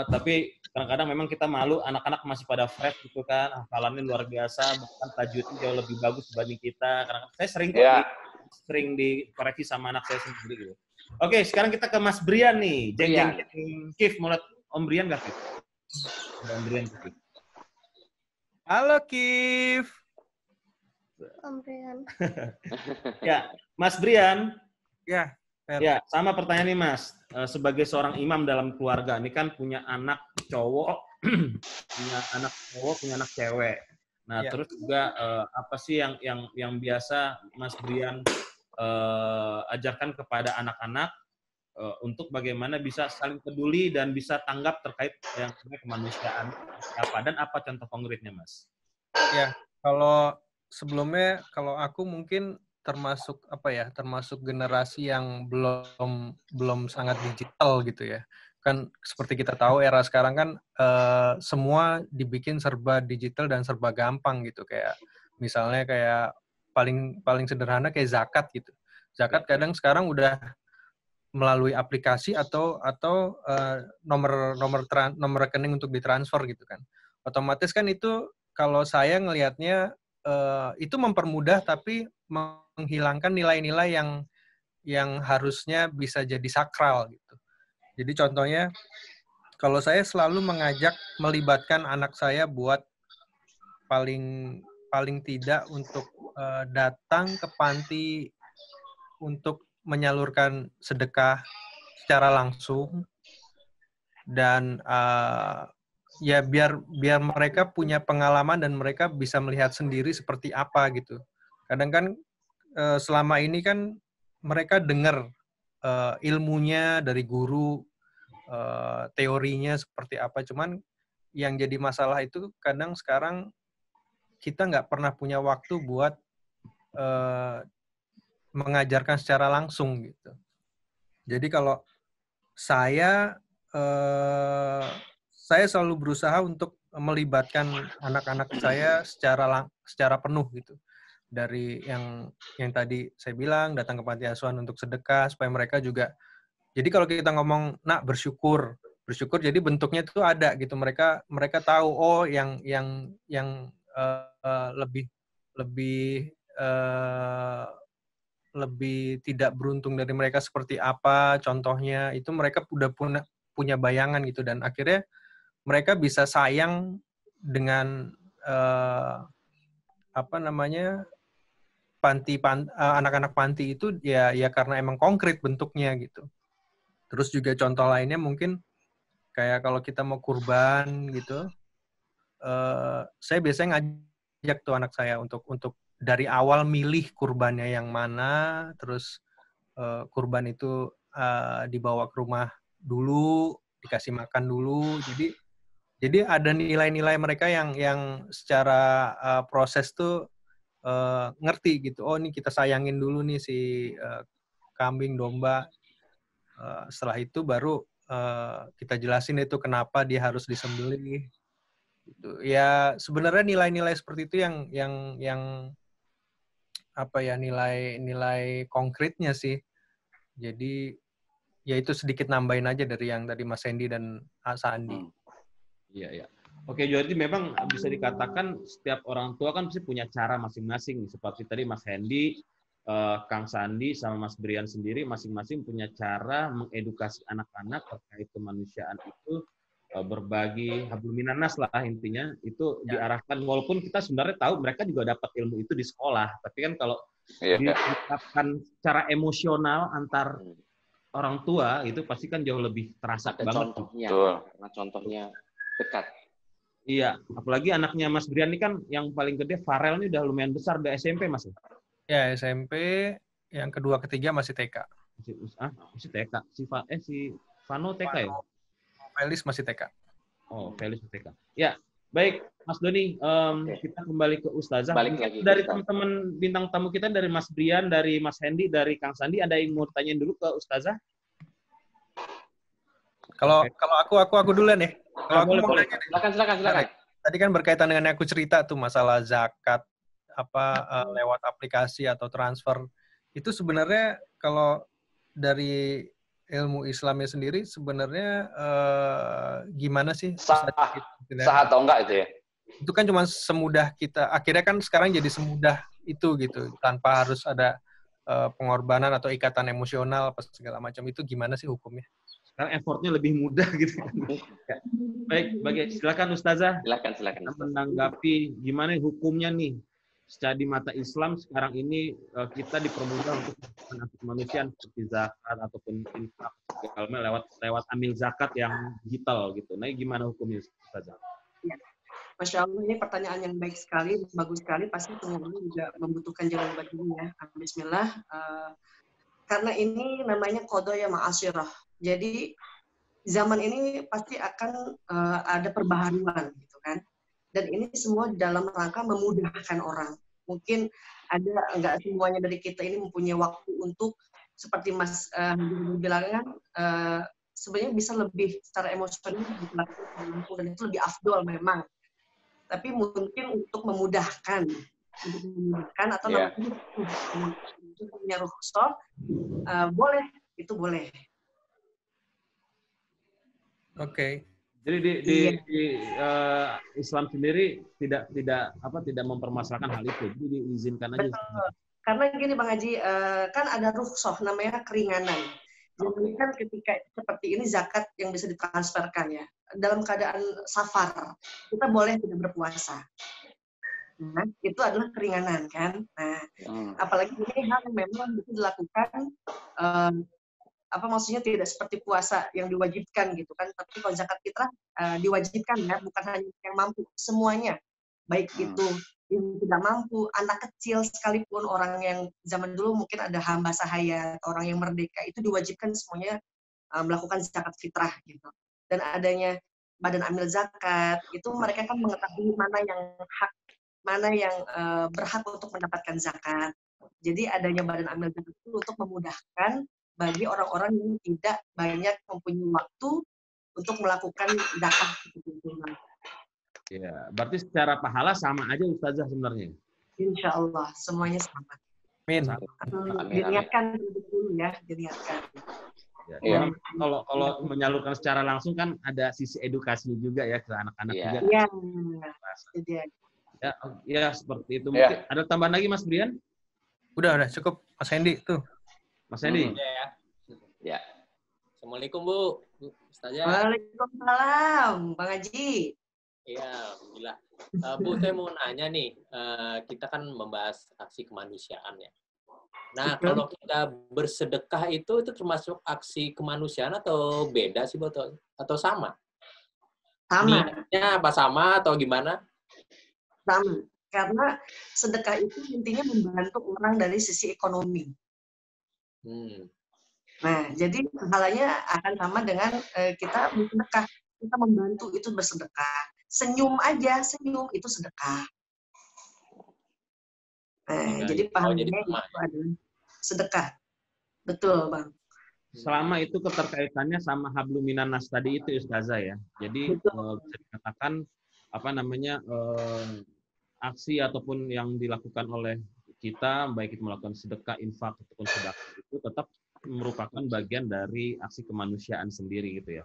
Tapi kadang-kadang memang kita malu, anak-anak masih pada fresh gitu kan, hafalannya luar biasa, bahkan tajwidnya jauh lebih bagus dibanding kita. Karena saya sering dikoreksi sama anak saya sendiri gitu. Oke, sekarang kita ke Mas Brian nih. Jeng Kif, mau lihat Om Brian nggak Kif? Om Brian Kif. Halo Kif. Om Brian. Ya, Mas Brian. Ya. Ya, sama pertanyaan nih Mas. Sebagai seorang imam dalam keluarga, ini kan punya anak cowok, punya anak cewek. Nah, terus juga apa sih yang biasa Mas Brian ajarkan kepada anak-anak untuk bagaimana bisa saling peduli dan bisa tanggap terkait yang kemanusiaan apa dan apa contoh konkretnya, Mas? Ya, kalau sebelumnya kalau aku mungkin termasuk generasi yang belum sangat digital gitu ya. Kan seperti kita tahu era sekarang kan semua dibikin serba digital dan serba gampang gitu, kayak misalnya kayak paling sederhana kayak zakat gitu. Zakat kadang sekarang udah melalui aplikasi atau nomor rekening untuk ditransfer gitu kan. Otomatis kan itu kalau saya ngelihatnya itu mempermudah tapi menghilangkan nilai-nilai yang harusnya bisa jadi sakral gitu. Jadi contohnya kalau saya selalu mengajak melibatkan anak saya buat paling tidak untuk datang ke panti untuk menyalurkan sedekah secara langsung dan ya biar mereka punya pengalaman dan mereka bisa melihat sendiri seperti apa gitu. Kadang kan selama ini kan mereka dengar ilmunya dari guru, teorinya seperti apa, cuman yang jadi masalah itu kadang sekarang kita nggak pernah punya waktu buat mengajarkan secara langsung gitu. Jadi kalau saya selalu berusaha untuk melibatkan anak-anak saya secara penuh gitu. Dari yang tadi saya bilang, datang ke panti asuhan untuk sedekah supaya mereka juga. Jadi kalau kita ngomong bersyukur jadi bentuknya itu ada gitu. Mereka tahu yang lebih tidak beruntung dari mereka seperti apa contohnya, itu mereka udah punya bayangan gitu, dan akhirnya mereka bisa sayang dengan anak-anak panti itu ya karena emang konkret bentuknya gitu. Terus juga contoh lainnya mungkin kayak kalau kita mau kurban gitu, saya biasanya ngajak tuh anak saya untuk dari awal milih kurbannya yang mana, terus kurban itu dibawa ke rumah dulu, dikasih makan dulu. Jadi ada nilai-nilai mereka yang secara proses tuh ngerti gitu. Oh, ini kita sayangin dulu nih si kambing, domba. Setelah itu baru kita jelasin itu kenapa dia harus disembelih. Gitu. Ya sebenarnya nilai-nilai seperti itu yang nilai konkretnya sih. Jadi ya itu sedikit nambahin aja dari yang tadi Mas Hendy dan Sandi. Iya. Oke, jadi memang bisa dikatakan setiap orang tua kan pasti punya cara masing-masing. Seperti tadi Mas Hendy, Kang Sandi, sama Mas Brian sendiri masing-masing punya cara mengedukasi anak-anak terkait kemanusiaan itu, berbagi hablum minanas lah intinya, itu diarahkan. Walaupun kita sebenarnya tahu mereka juga dapat ilmu itu di sekolah, tapi kan kalau diterapkan secara emosional antar orang tua itu pasti kan jauh lebih terasa banget. Contohnya, karena contohnya dekat. Iya, apalagi anaknya Mas Brian ini kan yang paling gede, Farel ini udah lumayan besar, udah SMP Mas. Ya, SMP, yang kedua ketiga masih TK. Masih TK. Si Vano TK ya? Felis masih TK. Oh, Felis TK. Ya, Baik, Mas Doni, kita kembali ke Ustazah. Balik lagi ke Dari Ustaz. teman-teman bintang tamu kita, dari Mas Brian, dari Mas Hendy, dari Kang Sandi, ada yang mau tanyain dulu ke Ustazah? Kalau aku duluan ya. Kalau aku mau boleh. nanya, Silakan. tadi kan berkaitan dengan yang aku cerita tuh masalah zakat lewat aplikasi atau transfer. Itu sebenarnya kalau dari ilmu Islamnya sendiri sebenarnya gimana sih? Sah atau enggak itu ya? Itu kan cuma semudah kita, akhirnya kan sekarang jadi semudah itu gitu, tanpa harus ada pengorbanan atau ikatan emosional apa segala macam. Itu gimana sih hukumnya? Sekarang effortnya lebih mudah gitu. Ya. Baik, silakan Ustazah. Silakan. Menanggapi gimana hukumnya nih secara di mata Islam sekarang ini kita dipermudah untuk melakukan kemanusiaan seperti zakat ataupun infak lewat ambil zakat yang digital gitu. Nah, gimana hukumnya Ustazah? Ya. Masya Allah, ini pertanyaan yang baik sekali, bagus sekali. Pasti semua orang juga membutuhkan jawaban ini ya. Bismillah. Karena ini namanya qadaya ma'asyirah. Jadi zaman ini pasti akan ada perbaharuan gitu kan. Dan ini semua dalam rangka memudahkan orang. Mungkin ada enggak semuanya dari kita ini mempunyai waktu untuk seperti Mas bilang kan sebenarnya bisa lebih secara emosional dilakukan dan itu lebih afdol memang. Tapi mungkin untuk memudahkan atau punya rukhsah boleh, itu boleh. Oke. Jadi di Islam sendiri tidak mempermasalahkan hal itu, jadi diizinkan aja. Betul. Karena gini Bang Haji, kan ada rukhsah namanya keringanan. Jadi kan ketika seperti ini zakat yang bisa ditransferkan ya. Dalam keadaan safar, kita boleh tidak berpuasa. Nah, itu adalah keringanan kan. Nah, apalagi ini hal yang memang bisa dilakukan maksudnya tidak seperti puasa yang diwajibkan gitu kan, tapi kalau zakat fitrah diwajibkan ya, bukan hanya yang mampu, semuanya. Baik itu yang tidak mampu, anak kecil sekalipun, orang yang zaman dulu mungkin ada hamba sahaya, orang yang merdeka, itu diwajibkan semuanya melakukan zakat fitrah gitu. Dan adanya badan amil zakat, itu mereka kan mengetahui mana yang berhak untuk mendapatkan zakat. Jadi adanya badan amil zakat itu untuk memudahkan bagi orang-orang yang tidak banyak mempunyai waktu untuk melakukan zakat. Ya, berarti secara pahala sama aja Ustazah sebenarnya. Insya Allah semuanya sama. Amin. Diniatkan dulu ya, diniatkan. Ya. Kalau menyalurkan secara langsung kan ada sisi edukasinya juga ya ke anak-anak juga. Iya. Ya seperti itu. Mungkin ada tambahan lagi Mas Brian? Udah cukup. Mas Hendy tuh. Mas Hendy. Ya. Assalamualaikum Bu. Ustazah. Waalaikumsalam, Bang Haji. Iya, alhamdulillah. Bu, saya mau nanya nih, kita kan membahas aksi kemanusiaan ya. Nah, kalau kita bersedekah itu termasuk aksi kemanusiaan atau beda sih Bu? Atau sama? Sama. Niatnya apa sama atau gimana? Sama. Karena sedekah itu intinya membantu orang dari sisi ekonomi. Nah, jadi pahalanya akan sama dengan kita bersedekah. Kita membantu itu bersedekah. Senyum itu sedekah. Nah, jadi pahalanya itu adalah sedekah. Betul, Bang. Selama itu keterkaitannya sama habluminan nas tadi itu Ustazah ya. Jadi bisa dikatakan aksi ataupun yang dilakukan oleh kita, baik itu melakukan sedekah, infak ataupun sedekah, itu tetap merupakan bagian dari aksi kemanusiaan sendiri gitu ya.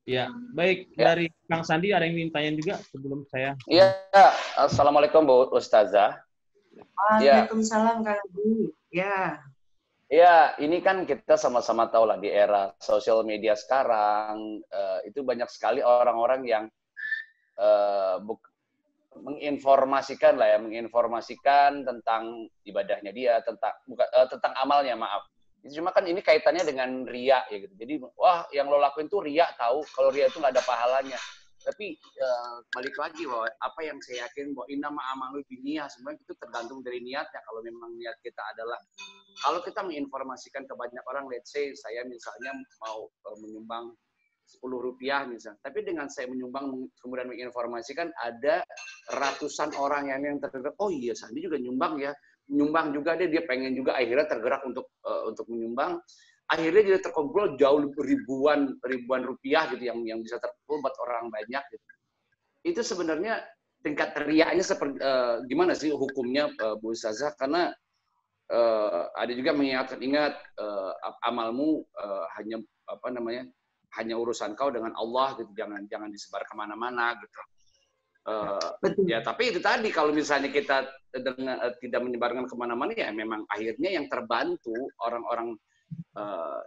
Ya, baik. Dari Kang Sandi ada yang ingin tanya juga sebelum saya. Iya, Assalamualaikum Bu Ustazah. Waalaikumsalam Kang Adi. Ya. Ya, ini kan kita sama-sama tahu lah di era sosial media sekarang itu banyak sekali orang-orang yang menginformasikan tentang ibadahnya dia, tentang amalnya, maaf. Cuma kan ini kaitannya dengan riya ya gitu. Jadi wah yang lo lakuin tuh riya, tahu kalau riya itu nggak ada pahalanya. Tapi balik lagi bahwa apa yang saya yakin bahwa innama a'malu binniyah, sebenarnya itu tergantung dari niatnya. Kalau memang niat kita adalah kalau kita menginformasikan ke banyak orang, let's say saya misalnya mau menyumbang Rp10 misalnya. Tapi dengan saya menyumbang kemudian menginformasikan ada ratusan orang yang tergerak. Oh iya, Sandi juga nyumbang juga dia pengen juga akhirnya tergerak untuk menyumbang. Akhirnya jadi terkumpul jauh ribuan rupiah gitu yang bisa terkumpul buat orang banyak gitu. Itu sebenarnya tingkat riaknya seperti gimana sih hukumnya Bu Ustazah? Karena ada juga ingat amalmu hanya urusan kau dengan Allah gitu, jangan disebar kemana-mana gitu. Ya tapi itu tadi kalau misalnya kita tidak menyebarkan kemana-mana ya memang akhirnya yang terbantu orang-orang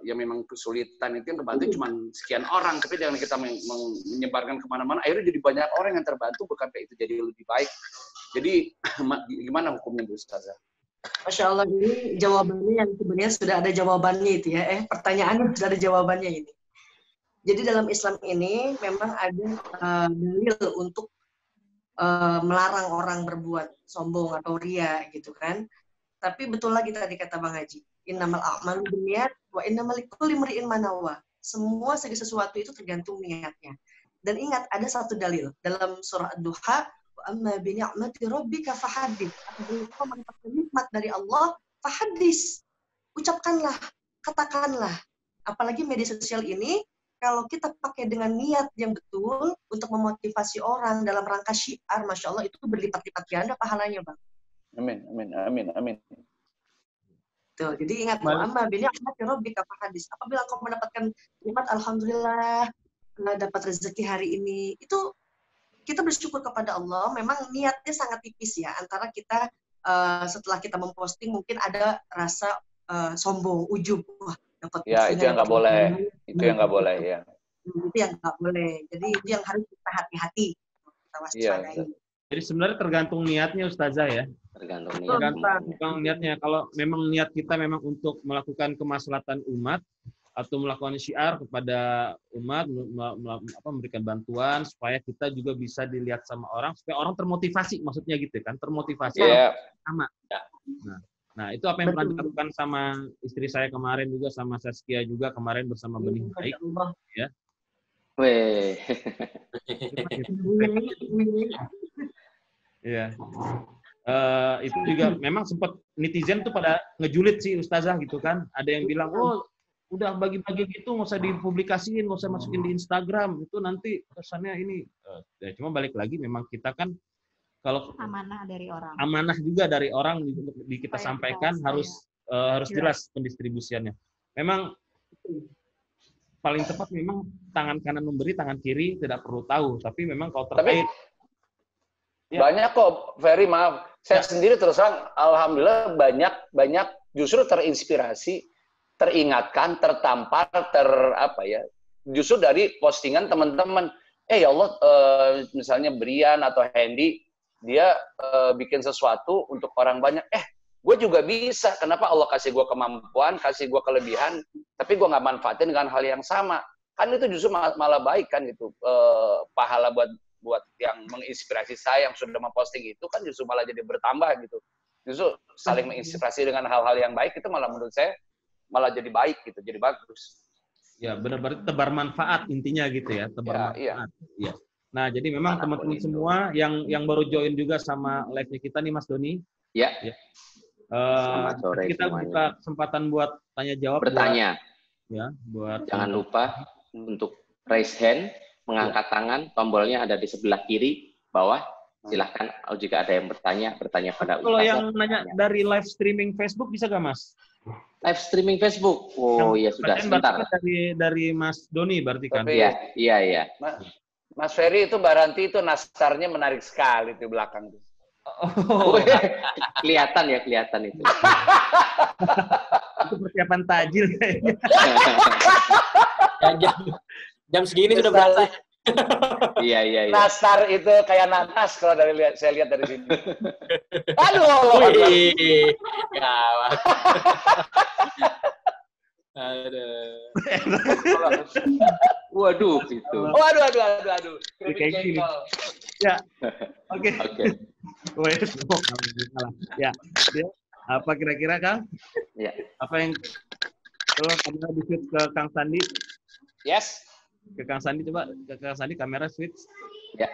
yang memang kesulitan itu yang terbantu cuma sekian orang, tapi dengan kita menyebarkan kemana-mana akhirnya jadi banyak orang yang terbantu, bukankah itu jadi lebih baik? Jadi gimana hukumnya Bu Ustazah? Masya Allah, ini jawabannya yang sebenarnya sudah ada jawabannya itu ya. Pertanyaannya sudah ada jawabannya ini. Jadi dalam Islam ini memang ada dalil untuk melarang orang berbuat sombong atau ria gitu kan. Tapi betul lagi tadi kata Bang Haji, innamal a'malu binniyat wa innamal likulli imri'in ma nawa. Semua segala sesuatu itu tergantung niatnya. Dan ingat ada satu dalil dalam surah Ad-Duha, amma bi ni'mati rabbika fahaddits. Apabila mendapatkan nikmat dari Allah, fahaddits. Ucapkanlah, katakanlah. Apalagi media sosial ini, kalau kita pakai dengan niat yang betul untuk memotivasi orang dalam rangka syiar, Masya Allah, itu berlipat-lipat ganda pahalanya, Bang. Amin. Tuh, jadi ingat, amma bi ni'mati rabbika fahaddits. Apabila kau mendapatkan nikmat, alhamdulillah, dapat rezeki hari ini, itu kita bersyukur kepada Allah. Memang niatnya sangat tipis ya, antara kita setelah kita memposting mungkin ada rasa sombong, ujub, wah dapat ya itu yang nggak boleh, itu yang nggak boleh ya. Itu yang nggak boleh. Jadi itu yang harus kita hati-hati, kita waspadai. Ya, jadi sebenarnya tergantung niatnya Ustazah ya. Tergantung niatnya. Kalau memang niat kita memang untuk melakukan kemaslahatan umat atau melakukan syiar kepada umat, memberikan bantuan supaya kita juga bisa dilihat sama orang, supaya orang termotivasi, maksudnya gitu kan, termotivasi sama. Nah, itu apa yang pernah dilakukan sama istri saya kemarin juga, sama Saskia juga kemarin bersama Benih Baik, ya. Weh. Ya. Itu juga memang sempat netizen tuh pada ngejulit sih Ustazah gitu kan, ada yang bilang, oh udah bagi-bagi gitu, nggak usah dipublikasiin, nggak usah masukin di Instagram, itu nanti kesannya ini. Ya, cuma balik lagi, memang kita kan kalau amanah dari orang. Amanah juga dari orang untuk kita sampaikan harus jelas pendistribusiannya. Memang paling tepat memang tangan kanan memberi, tangan kiri tidak perlu tahu, tapi memang kalau terkait. Tapi banyak kok, Ferry, maaf. Saya sendiri terus terang, alhamdulillah banyak justru terinspirasi, teringatkan, tertampar, justru dari postingan teman-teman. Ya Allah, misalnya Brian atau Hendy, dia bikin sesuatu untuk orang banyak. Gue juga bisa. Kenapa Allah kasih gue kemampuan, kasih gue kelebihan, tapi gue nggak manfaatin dengan hal yang sama? Kan itu justru malah baik kan gitu. Pahala buat yang menginspirasi saya yang sudah memposting itu kan justru malah jadi bertambah gitu. Justru saling menginspirasi dengan hal-hal yang baik itu malah menurut saya malah jadi baik gitu, jadi bagus. Ya, benar-benar tebar manfaat intinya gitu ya, tebar manfaat. Iya. Nah, jadi memang teman-teman semua yang baru join juga sama live-nya kita nih Mas Doni. Ya. Selamat sore kita semuanya. Buka kesempatan buat tanya jawab. Bertanya. Buat jangan lupa untuk raise hand, mengangkat tangan, tombolnya ada di sebelah kiri bawah. Silahkan jika ada yang bertanya pada Ustaz. Kalau yang nanya dari live streaming Facebook bisa gak Mas? Live streaming Facebook. Oh iya sudah sebentar. Dari Mas Doni berarti kan? Iya. Mas Ferry itu Baranti itu nastarnya menarik sekali di belakang tuh. Oh. kelihatan itu. Itu persiapan tajil kayaknya. Jam segini sudah berasa. Iya. Nastar itu kayak nanas kalau saya lihat dari sini. Aduh. Waduh itu. Waduh. Kayak gini. Ya. Oke. Ya. Apa kira-kira Kang? Ya. Apa yang kalau bisa ke Kang Sandi? Yes. Ke Kang Sandi, coba ke Kang Sandi kamera switch. Ya.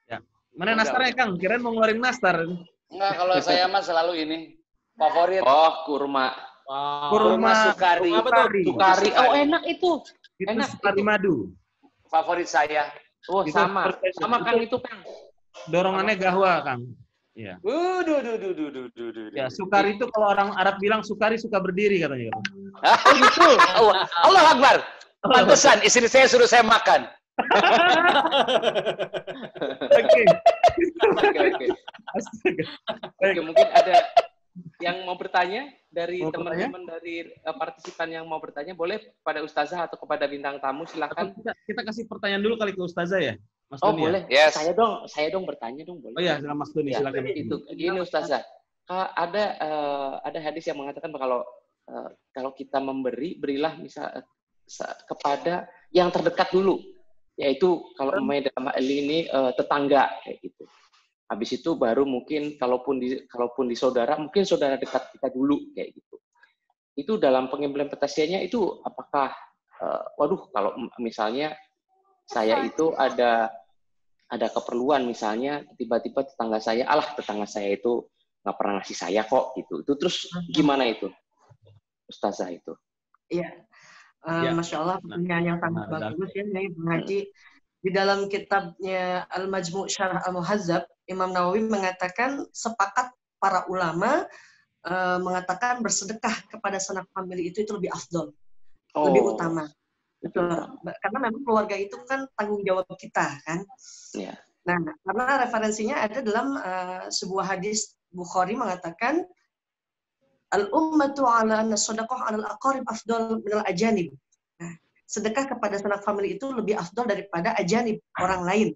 Ya. Mana nastarnya Kang? Kirain mau ngeluarin nastar. Enggak, kalau saya mah selalu ini favorit. Oh, kurma. Kurma sukari. Apa tuh? Sukari. Oh, enak itu. Itu Enak sukari itu. madu. Favorit saya. Oh, Itu sama. Sama Kang itu, Kang. Dorongannya gahwa, Kang. Iya. Ya, sukari itu kalau orang Arab bilang sukari suka berdiri katanya. Oh gitu. Allah Akbar. Pantesan istri saya suruh saya makan. Oke. Oke. Astaga. Oke, mungkin ada yang mau bertanya dari Mau teman-teman dari partisipan yang mau bertanya, boleh kepada Ustazah atau kepada bintang tamu, silakan. Kita kasih pertanyaan dulu kali ke Ustazah ya, Mas Oh, Doni. boleh. Yes. Saya dong bertanya dong, boleh. Oh ya, Mas Doni, Ya, silakan. itu gini Ustazah. Ada hadis yang mengatakan kalau kita memberi, berilah misal kepada yang terdekat dulu, yaitu kalau dalam hal ini tetangga kayak gitu. Habis itu baru mungkin kalaupun di saudara, mungkin saudara dekat kita dulu kayak gitu. Itu dalam pengimplementasiannya itu apakah kalau misalnya saya itu ada keperluan, misalnya tiba-tiba tetangga saya itu nggak pernah ngasih saya kok gitu. Itu terus gimana itu, Ustazah itu? Iya, Masya Allah, pertanyaan yang sangat bagus ya, Bang Haji. Di dalam kitabnya Al-Majmu' Syarah Al-Muhazzab, Imam Nawawi mengatakan sepakat para ulama mengatakan bersedekah kepada sanak famili itu lebih afdol, lebih utama. Betul. Karena memang keluarga itu kan tanggung jawab kita kan. Ya. Nah, karena referensinya ada dalam sebuah hadis Bukhari mengatakan al-ummatu ala anna shadaqah 'alal aqarib afdal minal ajanib. Nah, sedekah kepada sanak famili itu lebih afdal daripada ajanib, orang lain.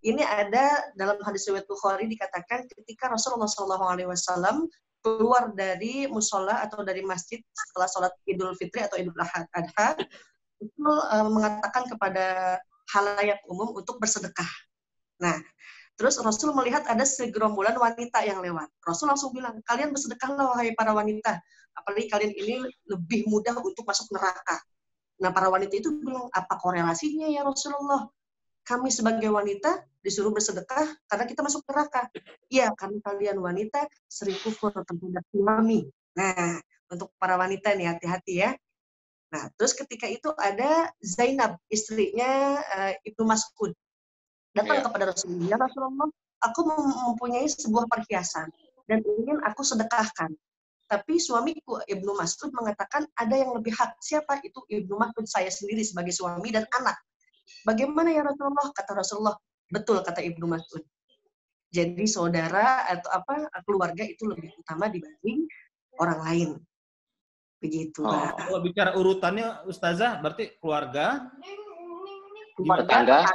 Ini ada dalam hadis riwayat Bukhari dikatakan ketika Rasulullah SAW keluar dari musola atau dari masjid setelah sholat Idul Fitri atau Idul Adha, itu mengatakan kepada halayak umum untuk bersedekah. Nah, terus Rasul melihat ada segerombolan wanita yang lewat. Rasul langsung bilang, kalian bersedekahlah wahai para wanita. Apalagi kalian ini lebih mudah untuk masuk neraka. Nah, para wanita itu bilang, apa korelasinya ya Rasulullah? Kami sebagai wanita disuruh bersedekah karena kita masuk neraka. Iya, karena kalian wanita sering kufur terhadap suami. Nah, untuk para wanita nih hati-hati ya. Nah, terus ketika itu ada Zainab, istrinya Ibnu Mas'ud. Datang kepada Rasulullah, ya Rasulullah, aku mempunyai sebuah perhiasan dan ingin aku sedekahkan. Tapi suamiku Ibnu Mas'ud mengatakan ada yang lebih hak. Siapa itu? Ibnu Mas'ud, saya sendiri sebagai suami dan anak. Bagaimana ya Rasulullah? Kata Rasulullah, betul kata Ibnu Mas'ud. Jadi saudara atau keluarga itu lebih utama dibanding orang lain. Begitu. Kalau bicara urutannya Ustazah, berarti keluarga, tetangga,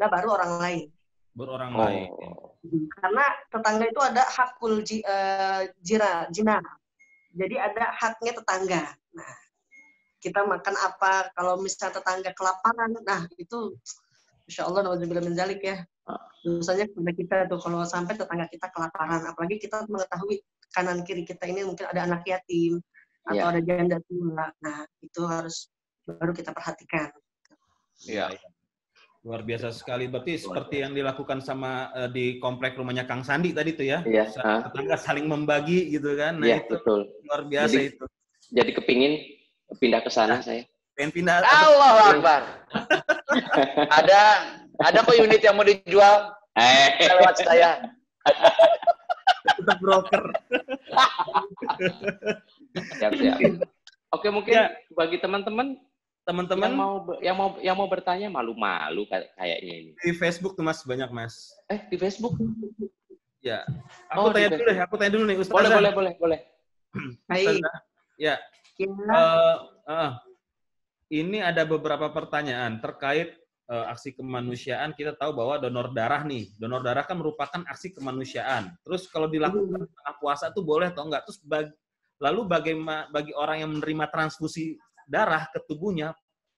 baru orang lain. Orang lain. Karena tetangga itu ada hakul jinar. Jadi ada haknya tetangga. Nah, kita makan apa? Kalau misalnya tetangga kelaparan, nah itu Insya Allah nauzubillah min dzalik ya. Dosanya kepada kita tuh kalau sampai tetangga kita kelaparan, apalagi kita mengetahui kanan kiri kita ini mungkin ada anak yatim atau ada janda tua. Nah, itu harus baru kita perhatikan. Iya. Luar biasa sekali. Berarti seperti yang dilakukan sama di komplek rumahnya Kang Sandi tadi tuh ya. Iya. Tetangga saling membagi gitu kan. Nah, iya, itu betul. Luar biasa itu. Jadi kepingin pindah ke sana saya. Pengen pindah. Allahu Akbar. Ada kok unit yang mau dijual. Lewat saya. Tetap broker. Siap. Oke, mungkin bagi teman-teman yang mau bertanya malu-malu kayaknya ini. Di Facebook tuh Mas, banyak Mas. Di Facebook? Ya. Aku tanya dulu nih Ustaz. Boleh. Baik. Ya. Ini ada beberapa pertanyaan terkait aksi kemanusiaan. Kita tahu bahwa donor darah kan merupakan aksi kemanusiaan. Terus kalau dilakukan tengah puasa tuh boleh atau enggak? Terus lalu bagaimana bagi orang yang menerima transfusi darah ke tubuhnya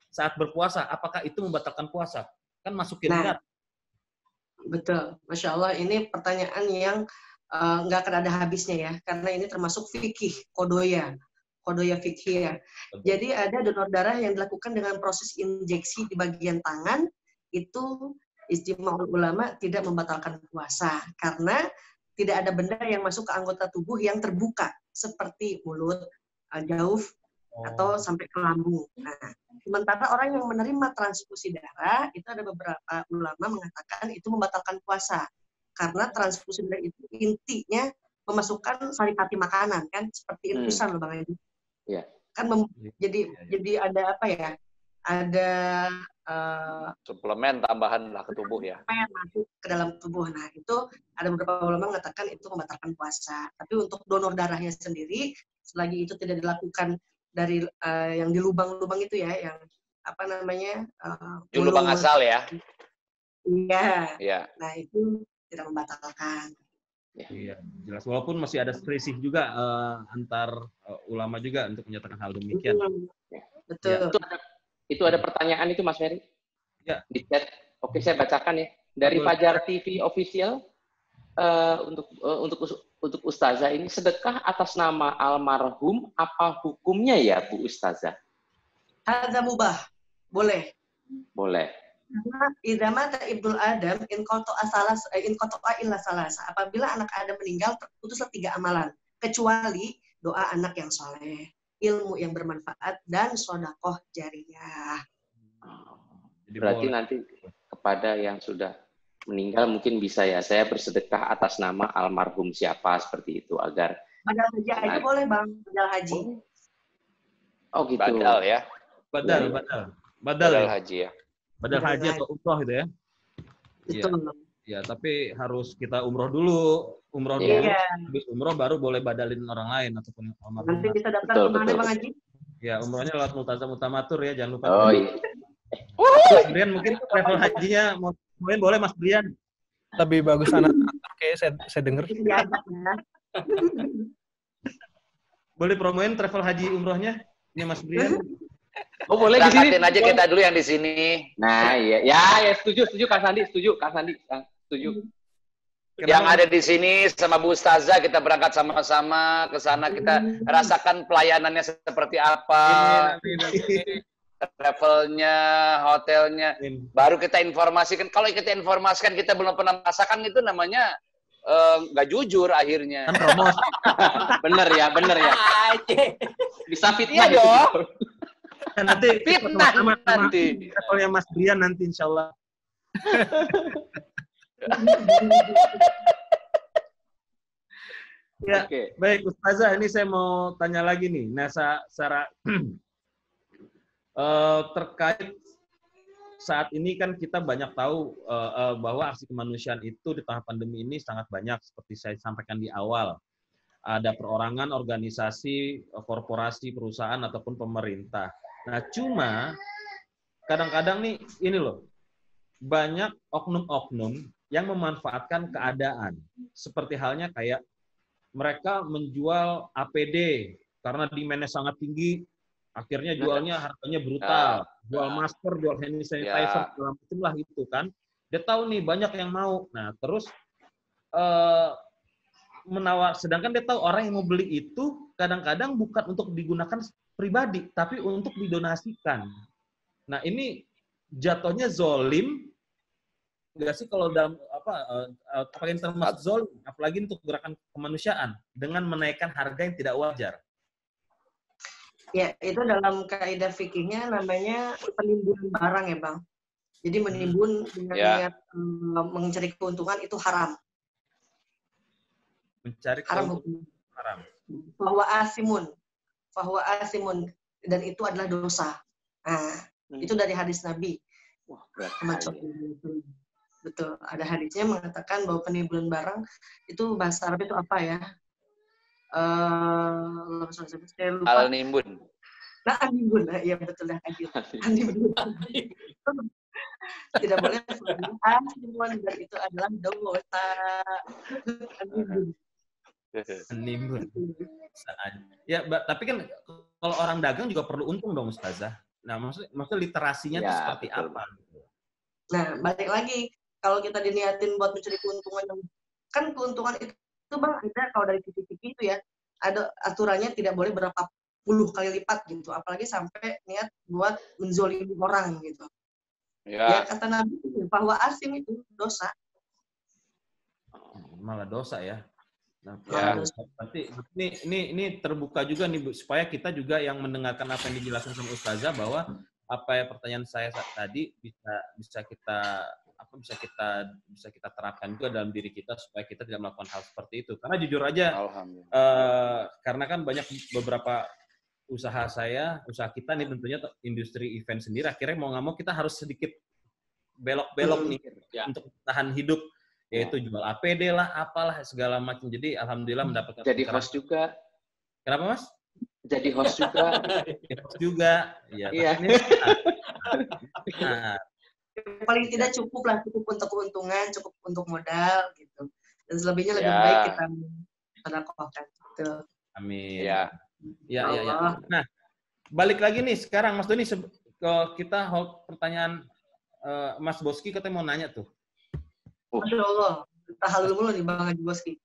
saat berpuasa, apakah itu membatalkan puasa? Kan masukin darah. Betul, Masya Allah. Ini pertanyaan yang nggak akan ada habisnya ya, karena ini termasuk fikih kodoya. Qodoya Fiqhiyah. Jadi ada donor darah yang dilakukan dengan proses injeksi di bagian tangan, itu Ijtima'ul Ulama tidak membatalkan puasa karena tidak ada benda yang masuk ke anggota tubuh yang terbuka seperti mulut, jauf, atau sampai ke lambung. Nah, sementara orang yang menerima transfusi darah itu ada beberapa ulama mengatakan itu membatalkan puasa karena transfusi darah itu intinya memasukkan saripati makanan kan seperti infusan loh Bang Edi. Iya. Kan jadi ada apa ya? Ada suplemen tambahan lah ke tubuh ya. yang masuk ke dalam tubuh. Nah, itu ada beberapa ulama mengatakan itu membatalkan puasa. Tapi untuk donor darahnya sendiri, selagi itu tidak dilakukan dari yang di lubang-lubang itu ya, yang apa namanya? Di lubang asal ya. Iya. Iya. Nah, itu tidak membatalkan. Iya, jelas. Walaupun masih ada selisih juga antar ulama juga untuk menyatakan hal demikian. Betul. Itu ada pertanyaan itu Mas Ferry? Ya. Di chat. Oke, saya bacakan ya. Dari Fajar TV Official untuk Ustazah ini, sedekah atas nama almarhum apa hukumnya ya Bu Ustazah? Hadza mubah. Boleh. Boleh. Karena idza mata ibnul Adam in qata'a illa salasa. Apabila anak Adam meninggal terputuslah 3 amalan, kecuali doa anak yang soleh, ilmu yang bermanfaat, dan sedekah jariyah. Berarti nanti kepada yang sudah meninggal mungkin bisa ya, saya bersedekah atas nama almarhum siapa seperti itu agar Badal haji aja boleh Bang, badal haji. Oh gitu. Badal ya. Badal ya. Haji ya. Badal haji atau umroh gitu ya. Betul. Ya, tapi harus kita umroh dulu. Iya. Habis umroh baru boleh badalin orang lain ataupun almarhum. Nanti bisa daftar kemana Bang Haji? Ya, umrohnya lewat Multazam Mutamatur ya, jangan lupa. Oh iya. Mas Brian mungkin travel hajinya mungkin boleh Mas Brian. Lebih bagus anak kayak saya dengar. Iya. Boleh promoin travel haji umrohnya ini Mas Brian. Oh boleh di sini. Aja kita dulu yang di sini. Nah iya, ya setuju Kak Sandi, setuju. Yang ada di sini sama Bu Ustazah, kita berangkat sama-sama ke sana, kita rasakan pelayanannya seperti apa, travelnya, hotelnya, baru kita informasikan. Kalau kita informasikan kita belum pernah merasakan, itu namanya nggak jujur akhirnya. Kan promosi. bener ya. Bisa fitnah iya dong. Nanti fitnah nanti. Travelnya Mas Brian nanti insya Allah. Ya, baik Ustazah, ini saya mau tanya lagi nih. Nah, secara terkait saat ini kan kita banyak tahu bahwa aksi kemanusiaan itu di tengah pandemi ini sangat banyak, seperti saya sampaikan di awal. Ada perorangan, organisasi, korporasi, perusahaan, ataupun pemerintah. Nah, cuma kadang-kadang nih, ini loh, banyak oknum-oknum yang memanfaatkan keadaan. Seperti halnya kayak mereka menjual APD karena demand-nya sangat tinggi, akhirnya jualnya harganya brutal. Jual masker, jual hand sanitizer, segala macam lah itu kan. Dia tahu nih banyak yang mau. Nah, terus sedangkan dia tahu orang yang mau beli itu kadang-kadang bukan untuk digunakan pribadi, tapi untuk didonasikan. Nah, ini jatuhnya zolim, nggak sih kalau dalam paling termasuk zolim, apalagi untuk gerakan kemanusiaan dengan menaikkan harga yang tidak wajar. Ya, itu dalam kaidah fikihnya namanya penimbunan barang ya, Bang. Jadi menimbun dengan niat mencari keuntungan itu haram. Mencari keuntungan haram. Bahwa asimun dan itu adalah dosa. Nah, itu dari hadis Nabi. Betul, ada hadisnya mengatakan bahwa penimbunan barang itu bahasa Arab itu apa ya? Saya lupa. Al-nimbun. Nah, animbun, iya betul dah animbun. Tidak boleh animbun dan itu adalah dosa. Animbun. Ya, tapi kan kalau orang dagang juga perlu untung dong, Ustazah. Nah, maksudnya literasinya itu seperti apa? Nah, balik lagi, kalau kita diniatin buat mencari keuntungan, kan keuntungan itu Bang ada kalau dari fikih itu ya, ada aturannya tidak boleh berapa kali lipat gitu, apalagi sampai niat buat menzolimi orang gitu. Ya. Ya kata Nabi bahwa asing itu dosa. Malah dosa ya. Nah, Ya. berarti ini terbuka juga nih Bu, supaya kita juga yang mendengarkan apa yang dijelaskan sama Ustazah, bahwa apa ya pertanyaan saya tadi bisa kita terapkan juga dalam diri kita supaya kita tidak melakukan hal seperti itu. Karena jujur aja, karena kan banyak beberapa usaha kita nih tentunya industri event sendiri, akhirnya mau nggak mau kita harus sedikit belok-belok nih untuk tahan hidup. Yaitu jual APD lah, apalah, segala macam. Jadi alhamdulillah mendapatkan Jadi host juga. Kenapa, Mas? Jadi host juga. Host juga. Ya, Iya. Nah, paling tidak cukup untuk keuntungan, cukup untuk modal gitu. Dan selebihnya lebih Ya. baik kita sedekahkan gitu. amin. Ya. Ya. Nah, balik lagi nih sekarang Mas Doni, kita hold pertanyaan Mas Boski katanya mau nanya tuh. Masya Allah, tahan dulu nih Bang Haji Boski.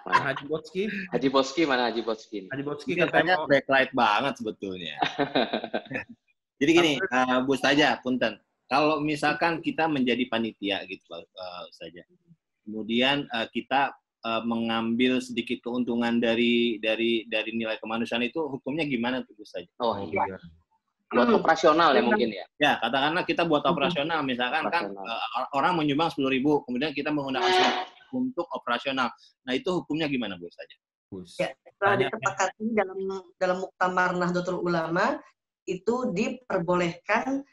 Mana Haji Boski? Haji Boski mana Haji Boski? Haji Boski katanya backlight banget sebetulnya. Jadi gini, Bu Ustazah, punten. Kalau misalkan kita menjadi panitia gitu, Ustazah. Kemudian kita mengambil sedikit keuntungan dari nilai kemanusiaan itu, hukumnya gimana tuh, Bu Ustazah? Oh iya. Buat operasional ya mungkin ya? Ya, katakanlah kita buat operasional, misalkan kan orang menyumbang 10.000, kemudian kita menggunakan untuk operasional. Nah, itu hukumnya gimana, Bu Ustazah? Ya, setelah disepakati dalam Muktamar Nahdlatul Ulama, itu diperbolehkan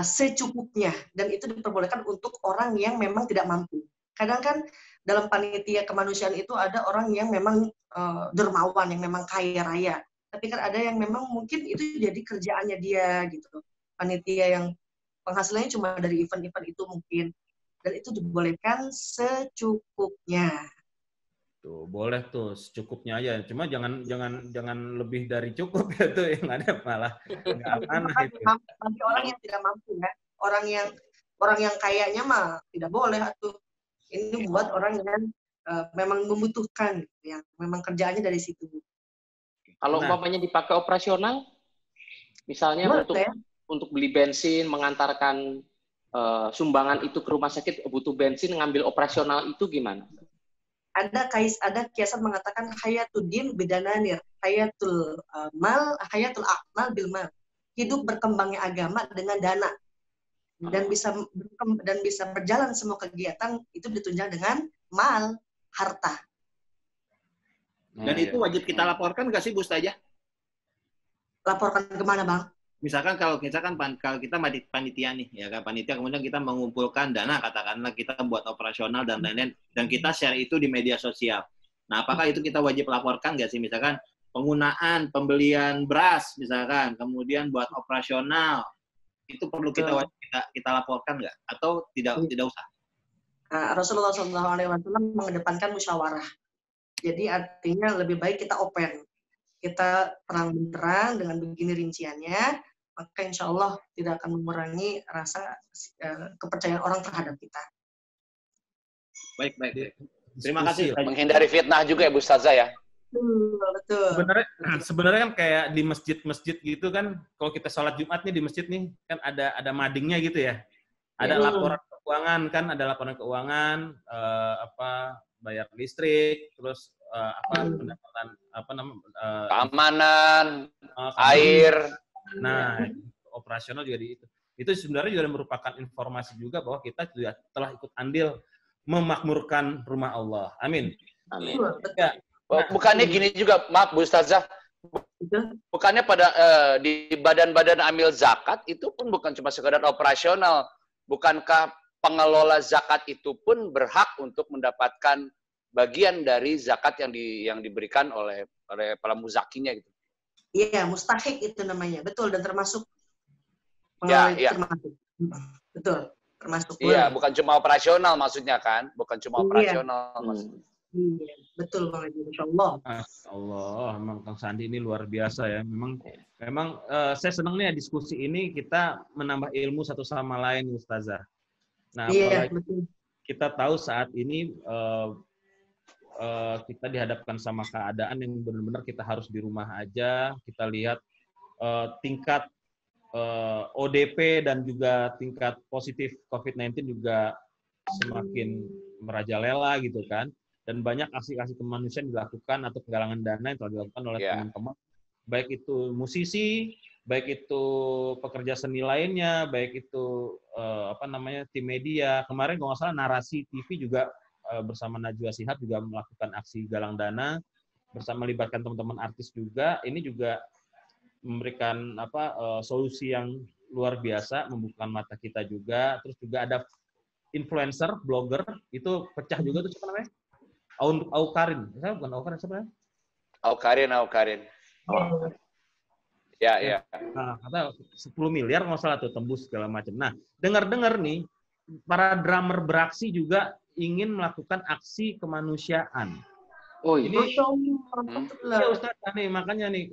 secukupnya, dan itu diperbolehkan untuk orang yang memang tidak mampu. Kadang kan dalam panitia kemanusiaan itu ada orang yang memang dermawan, yang memang kaya raya. Tapi kan ada yang memang mungkin itu jadi kerjaannya dia gitu. Panitia yang penghasilannya cuma dari event-event itu mungkin. Dan itu dibolehkan secukupnya. Tuh, boleh tuh secukupnya aja. Cuma jangan lebih dari cukup ya tuh, yang ada malah nggak amanah itu. Bagi orang yang tidak mampu ya. Orang yang kayaknya mah tidak boleh tuh. Ini buat orang yang memang membutuhkan, yang memang kerjaannya dari situ. Kalau umpamanya dipakai operasional, misalnya untuk beli bensin, mengantarkan sumbangan itu ke rumah sakit, butuh bensin, ngambil operasional itu gimana? Ada kiasan mengatakan hayatuddin bidananir, hayatul a'mal bil mal. Hidup berkembangnya agama dengan dana. Dan bisa berjalan semua kegiatan itu ditunjang dengan mal, harta. Dan itu wajib kita laporkan nggak sih, Bu Ustazah? Laporkan kemana, Bang? Misalkan kalau kita panitia nih, ya kan, panitia kemudian kita mengumpulkan dana, katakanlah kita buat operasional dan lain-lain, dan kita share itu di media sosial. Nah, apakah itu kita wajib laporkan nggak sih? Misalkan penggunaan pembelian beras, misalkan, kemudian buat operasional, itu perlu kita laporkan nggak? Atau tidak usah? Rasulullah SAW mengedepankan musyawarah. Jadi artinya lebih baik kita open, kita terang benderang dengan begini rinciannya, maka insya Allah tidak akan mengurangi rasa kepercayaan orang terhadap kita. Baik. Terima kasih. Menghindari fitnah juga ya Bu Ustazah ya. Betul. Sebenarnya kan kayak di masjid-masjid gitu kan, kalau kita sholat Jumatnya di masjid nih kan ada madingnya gitu ya. Ada laporan keuangan kan, ada laporan keuangan, bayar listrik, terus pendapatan keamanan, air. Nah, operasional juga di itu. Itu sebenarnya juga merupakan informasi juga bahwa kita juga telah ikut andil memakmurkan rumah Allah. Amin. Amin. Ya. Bukannya gini juga, maaf Bu Ustazah, bukannya di badan-badan amil zakat itu pun bukan cuma sekedar operasional, bukankah pengelola zakat itu pun berhak untuk mendapatkan bagian dari zakat yang diberikan oleh para muzakinya gitu. Iya, mustahik itu namanya. Betul, dan termasuk termasuk. Betul, termasuk. Iya, bukan cuma operasional maksudnya kan? Bukan cuma operasional maksudnya. Iya, betul Bang Haji, insyaallah. Allah, memang Kang Sandi ini luar biasa ya. Memang saya senang nih diskusi ini kita menambah ilmu satu sama lain, Ustazah. Nah, iya, betul. Kita tahu saat ini kita dihadapkan sama keadaan yang benar-benar kita harus di rumah aja. Kita lihat tingkat ODP dan juga tingkat positif COVID-19 juga semakin merajalela gitu kan. Dan banyak aksi-aksi kemanusiaan dilakukan atau penggalangan dana yang telah dilakukan oleh teman-teman, baik itu musisi, baik itu pekerja seni lainnya, baik itu tim media. Kemarin kalau nggak salah Narasi TV juga bersama Najwa Shihab juga melakukan aksi galang dana bersama melibatkan teman-teman artis juga. Ini juga memberikan solusi yang luar biasa, membuka mata kita juga. Terus juga ada influencer, blogger itu pecah juga tuh, siapa namanya? Aukarin, bukan Aukarin, siapa namanya? Aukarin. Oh. Ya. Nah, kata 10 miliar nggak salah tuh tembus segala macam. Nah, dengar-dengar nih para drummer beraksi juga ingin melakukan aksi kemanusiaan. Oh ini ya Ustaz, nih makanya nih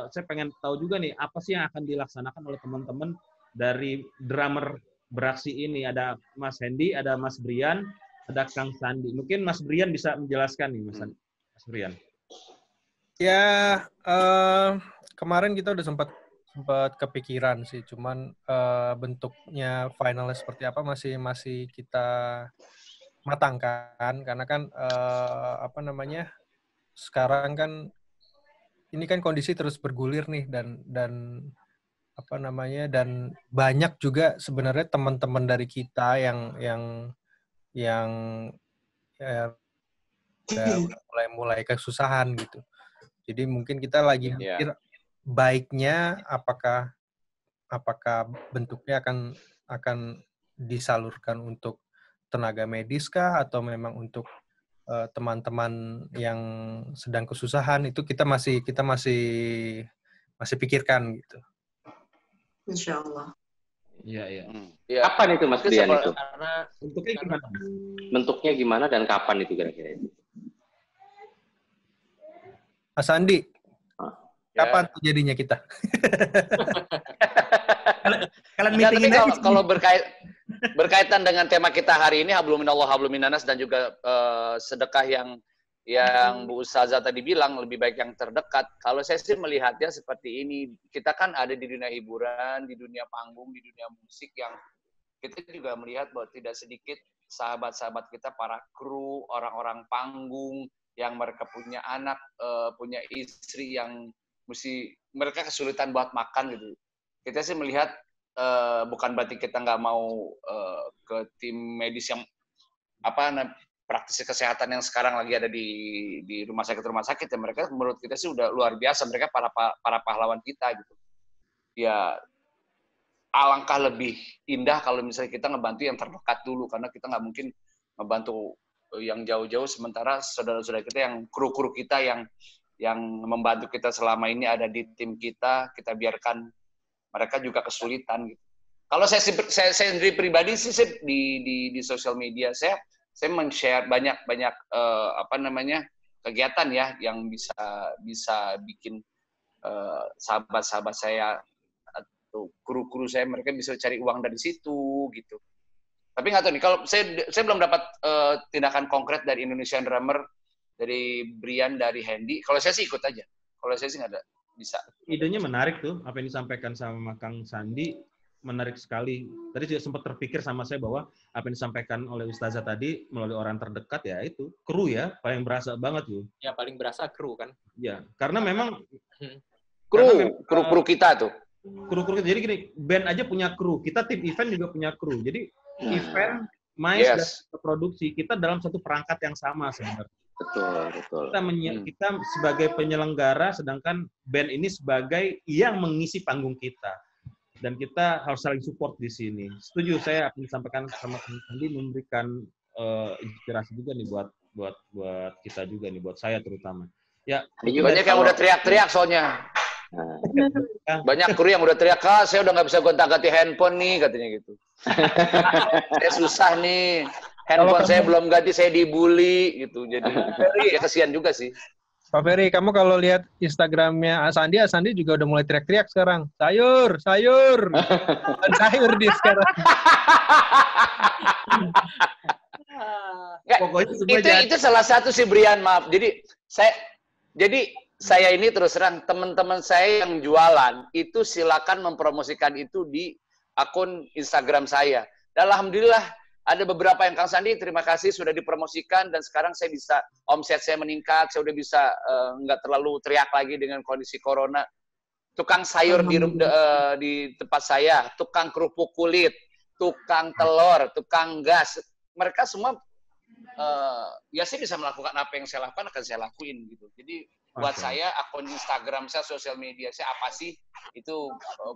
saya pengen tahu juga nih apa sih yang akan dilaksanakan oleh teman-teman dari drummer beraksi ini. Ada Mas Hendy, ada Mas Brian, ada Kang Sandi. Mungkin Mas Brian bisa menjelaskan nih, Mas Brian. Ya, kemarin kita udah sempat kepikiran sih, cuman bentuknya finalnya seperti apa masih kita matangkan, karena kan sekarang kan ini kan kondisi terus bergulir nih dan banyak juga sebenarnya teman-teman dari kita yang mulai kesusahan gitu. Jadi mungkin kita lagi mikir baiknya apakah bentuknya akan disalurkan untuk tenaga medis kah atau memang untuk teman-teman yang sedang kesusahan, itu kita masih pikirkan gitu. Insyaallah. Iya. Kapan itu Mas Brian itu? Karena bentuknya gimana? Bentuknya gimana dan kapan itu kira-kira itu? Mas Andi, kapan jadinya kita? Kalian meetingin aja. Kalau berkaitan dengan tema kita hari ini, hablum minallah hablum minannas, dan juga sedekah yang Bu Ustazah tadi bilang lebih baik yang terdekat. Kalau saya sih melihatnya seperti ini, kita kan ada di dunia hiburan, di dunia panggung, di dunia musik, yang kita juga melihat bahwa tidak sedikit sahabat-sahabat kita, para kru, orang-orang panggung, yang mereka punya anak, punya istri yang mereka kesulitan buat makan gitu. Kita sih melihat bukan berarti kita nggak mau ke tim medis yang praktisi kesehatan yang sekarang lagi ada di rumah sakit ya, mereka menurut kita sih udah luar biasa, mereka para pahlawan kita gitu. Ya alangkah lebih indah kalau misalnya kita ngebantu yang terdekat dulu, karena kita nggak mungkin ngebantu yang jauh-jauh sementara saudara-saudara kita yang kru-kru kita yang membantu kita selama ini ada di tim kita biarkan mereka juga kesulitan gitu. Kalau saya sendiri pribadi sih di sosial media saya men-share banyak kegiatan ya yang bisa bikin sahabat-sahabat saya atau kru-kru saya, mereka bisa cari uang dari situ gitu. Tapi nggak tahu nih, kalau saya belum dapat tindakan konkret dari Indonesian Drummer, dari Brian, dari Hendy. Kalau saya sih ikut aja. Kalau saya sih nggak ada bisa. Idenya menarik tuh, apa yang disampaikan sama Kang Sandi, menarik sekali. Tadi juga sempat terpikir sama saya bahwa apa yang disampaikan oleh Ustazah tadi melalui orang terdekat ya itu kru ya, paling berasa banget tuh. Ya paling berasa kru kan. Ya, karena memang kru kita tuh. Kru-kru, jadi gini, band aja punya kru, kita tim event juga punya kru. Jadi event, mais, dan produksi kita dalam satu perangkat yang sama sebenarnya. Betul. Kita sebagai penyelenggara, sedangkan band ini sebagai yang mengisi panggung kita. Dan kita harus saling support di sini. Setuju, saya akan disampaikan sama Andi, memberikan inspirasi juga nih buat kita juga nih, buat saya terutama. Ya, banyak yang udah teriak-teriak soalnya. Banyak kru yang udah teriak, saya udah nggak bisa gonta-ganti handphone nih, katanya gitu. Saya susah nih, handphone saya belum ganti, saya dibully gitu. Jadi ya kasihan juga sih. Pak Ferry, kamu kalau lihat Instagramnya Asandi juga udah mulai teriak-teriak sekarang. Sayur. Dan sayur dia sekarang. Nggak, Pokoknya semua itu salah satu sih Brian, maaf. Jadi saya ini terus terang teman-teman saya yang jualan itu silakan mempromosikan itu di akun Instagram saya. Dan alhamdulillah ada beberapa yang Kang Sandi, terima kasih sudah dipromosikan dan sekarang saya bisa omset saya meningkat, saya udah bisa nggak terlalu teriak lagi dengan kondisi corona. Tukang sayur di tempat saya, tukang kerupuk kulit, tukang telur, tukang gas, mereka semua ya saya bisa melakukan apa yang saya lakukan akan saya lakuin gitu. Jadi buat saya akun Instagram saya, sosial media saya apa sih itu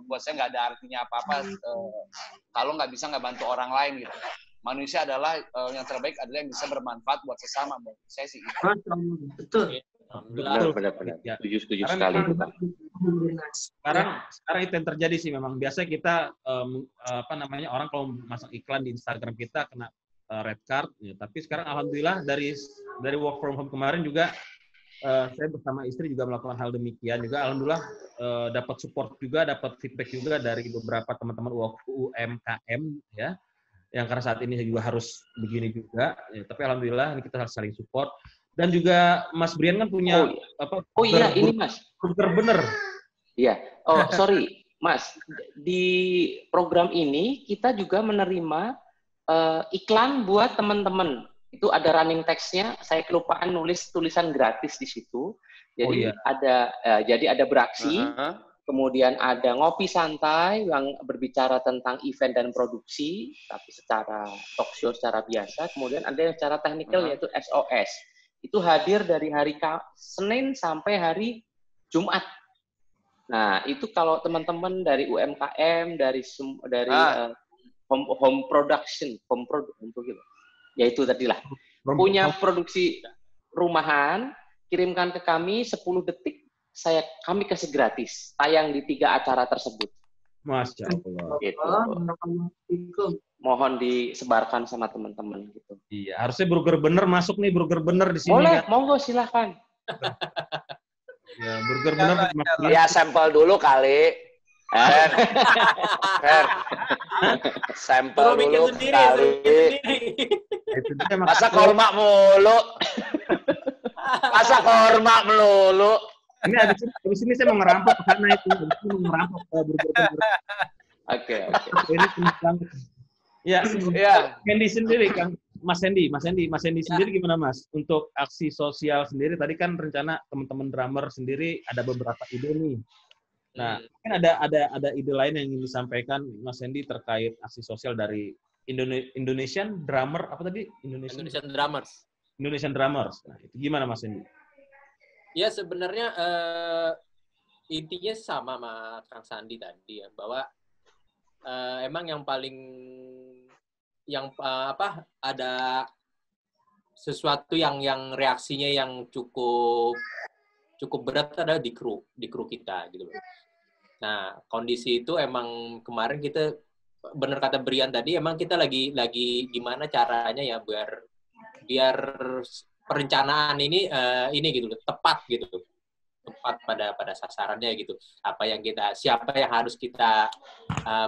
buat saya nggak ada artinya apa-apa kalau nggak bisa nggak bantu orang lain gitu. Manusia adalah yang terbaik adalah yang bisa bermanfaat buat sesama. Buat saya sih itu. Betul. Benar. Ya. Setuju sekali. Sekarang itu yang terjadi sih memang. Biasanya kita orang kalau masang iklan di Instagram kita kena red card. Ya. Tapi sekarang alhamdulillah dari work from home kemarin juga saya bersama istri juga melakukan hal demikian juga. Alhamdulillah dapat support juga, dapat feedback juga dari beberapa teman-teman UMKM ya. Yang karena saat ini juga harus begini juga. Ya. Tapi alhamdulillah ini kita harus saling support. Dan juga Mas Brian kan punya ini Mas. Burger bener. Iya. Oh, sorry, Mas. Di program ini kita juga menerima iklan buat teman-teman. Itu ada running text-nya. Saya kelupaan nulis tulisan gratis di situ. Jadi ada beraksi, kemudian ada ngopi santai yang berbicara tentang event dan produksi, tapi secara talk show secara biasa. Kemudian ada yang secara teknikal yaitu SOS. Itu hadir dari hari Senin sampai hari Jumat. Nah, itu kalau teman-teman dari UMKM, dari home production, ya itu tadilah. Punya produksi rumahan, kirimkan ke kami 10 detik, kami kasih gratis. Tayang di 3 acara tersebut. Masya Allah. Gitu. Mohon disebarkan sama teman-teman gitu. Iya, harusnya burger bener masuk nih, burger bener di sini. Boleh, kan? monggo silahkan. Ya, burger bener. Ya, sampel dulu kali. Sampel dulu kali. Masa korma mulu. Ini habis ini saya mau ngerampok ke sana itu. Habis ini mau ngerampok ke burger bener. Oke. Ini penting. Ya. Hendy sendiri, Kang. Mas Hendy sendiri gimana Mas? Untuk aksi sosial sendiri, tadi kan rencana teman-teman drummer sendiri ada beberapa ide nih. Nah, mungkin ada ide lain yang ingin disampaikan Mas Hendy terkait aksi sosial dari Indonesian Drummer, apa tadi? Indonesian Drummers. Indonesian Drummers. Nah, itu gimana Mas Hendy? Ya, sebenarnya intinya sama sama Kang Sandi tadi ya, bahwa emang yang paling ada sesuatu yang reaksinya yang cukup berat adalah di kru kita gitu. Nah, kondisi itu emang kemarin kita benar kata Brian tadi, emang kita lagi gimana caranya ya biar perencanaan ini gitu tepat gitu. Tepat pada sasarannya gitu. Siapa yang harus kita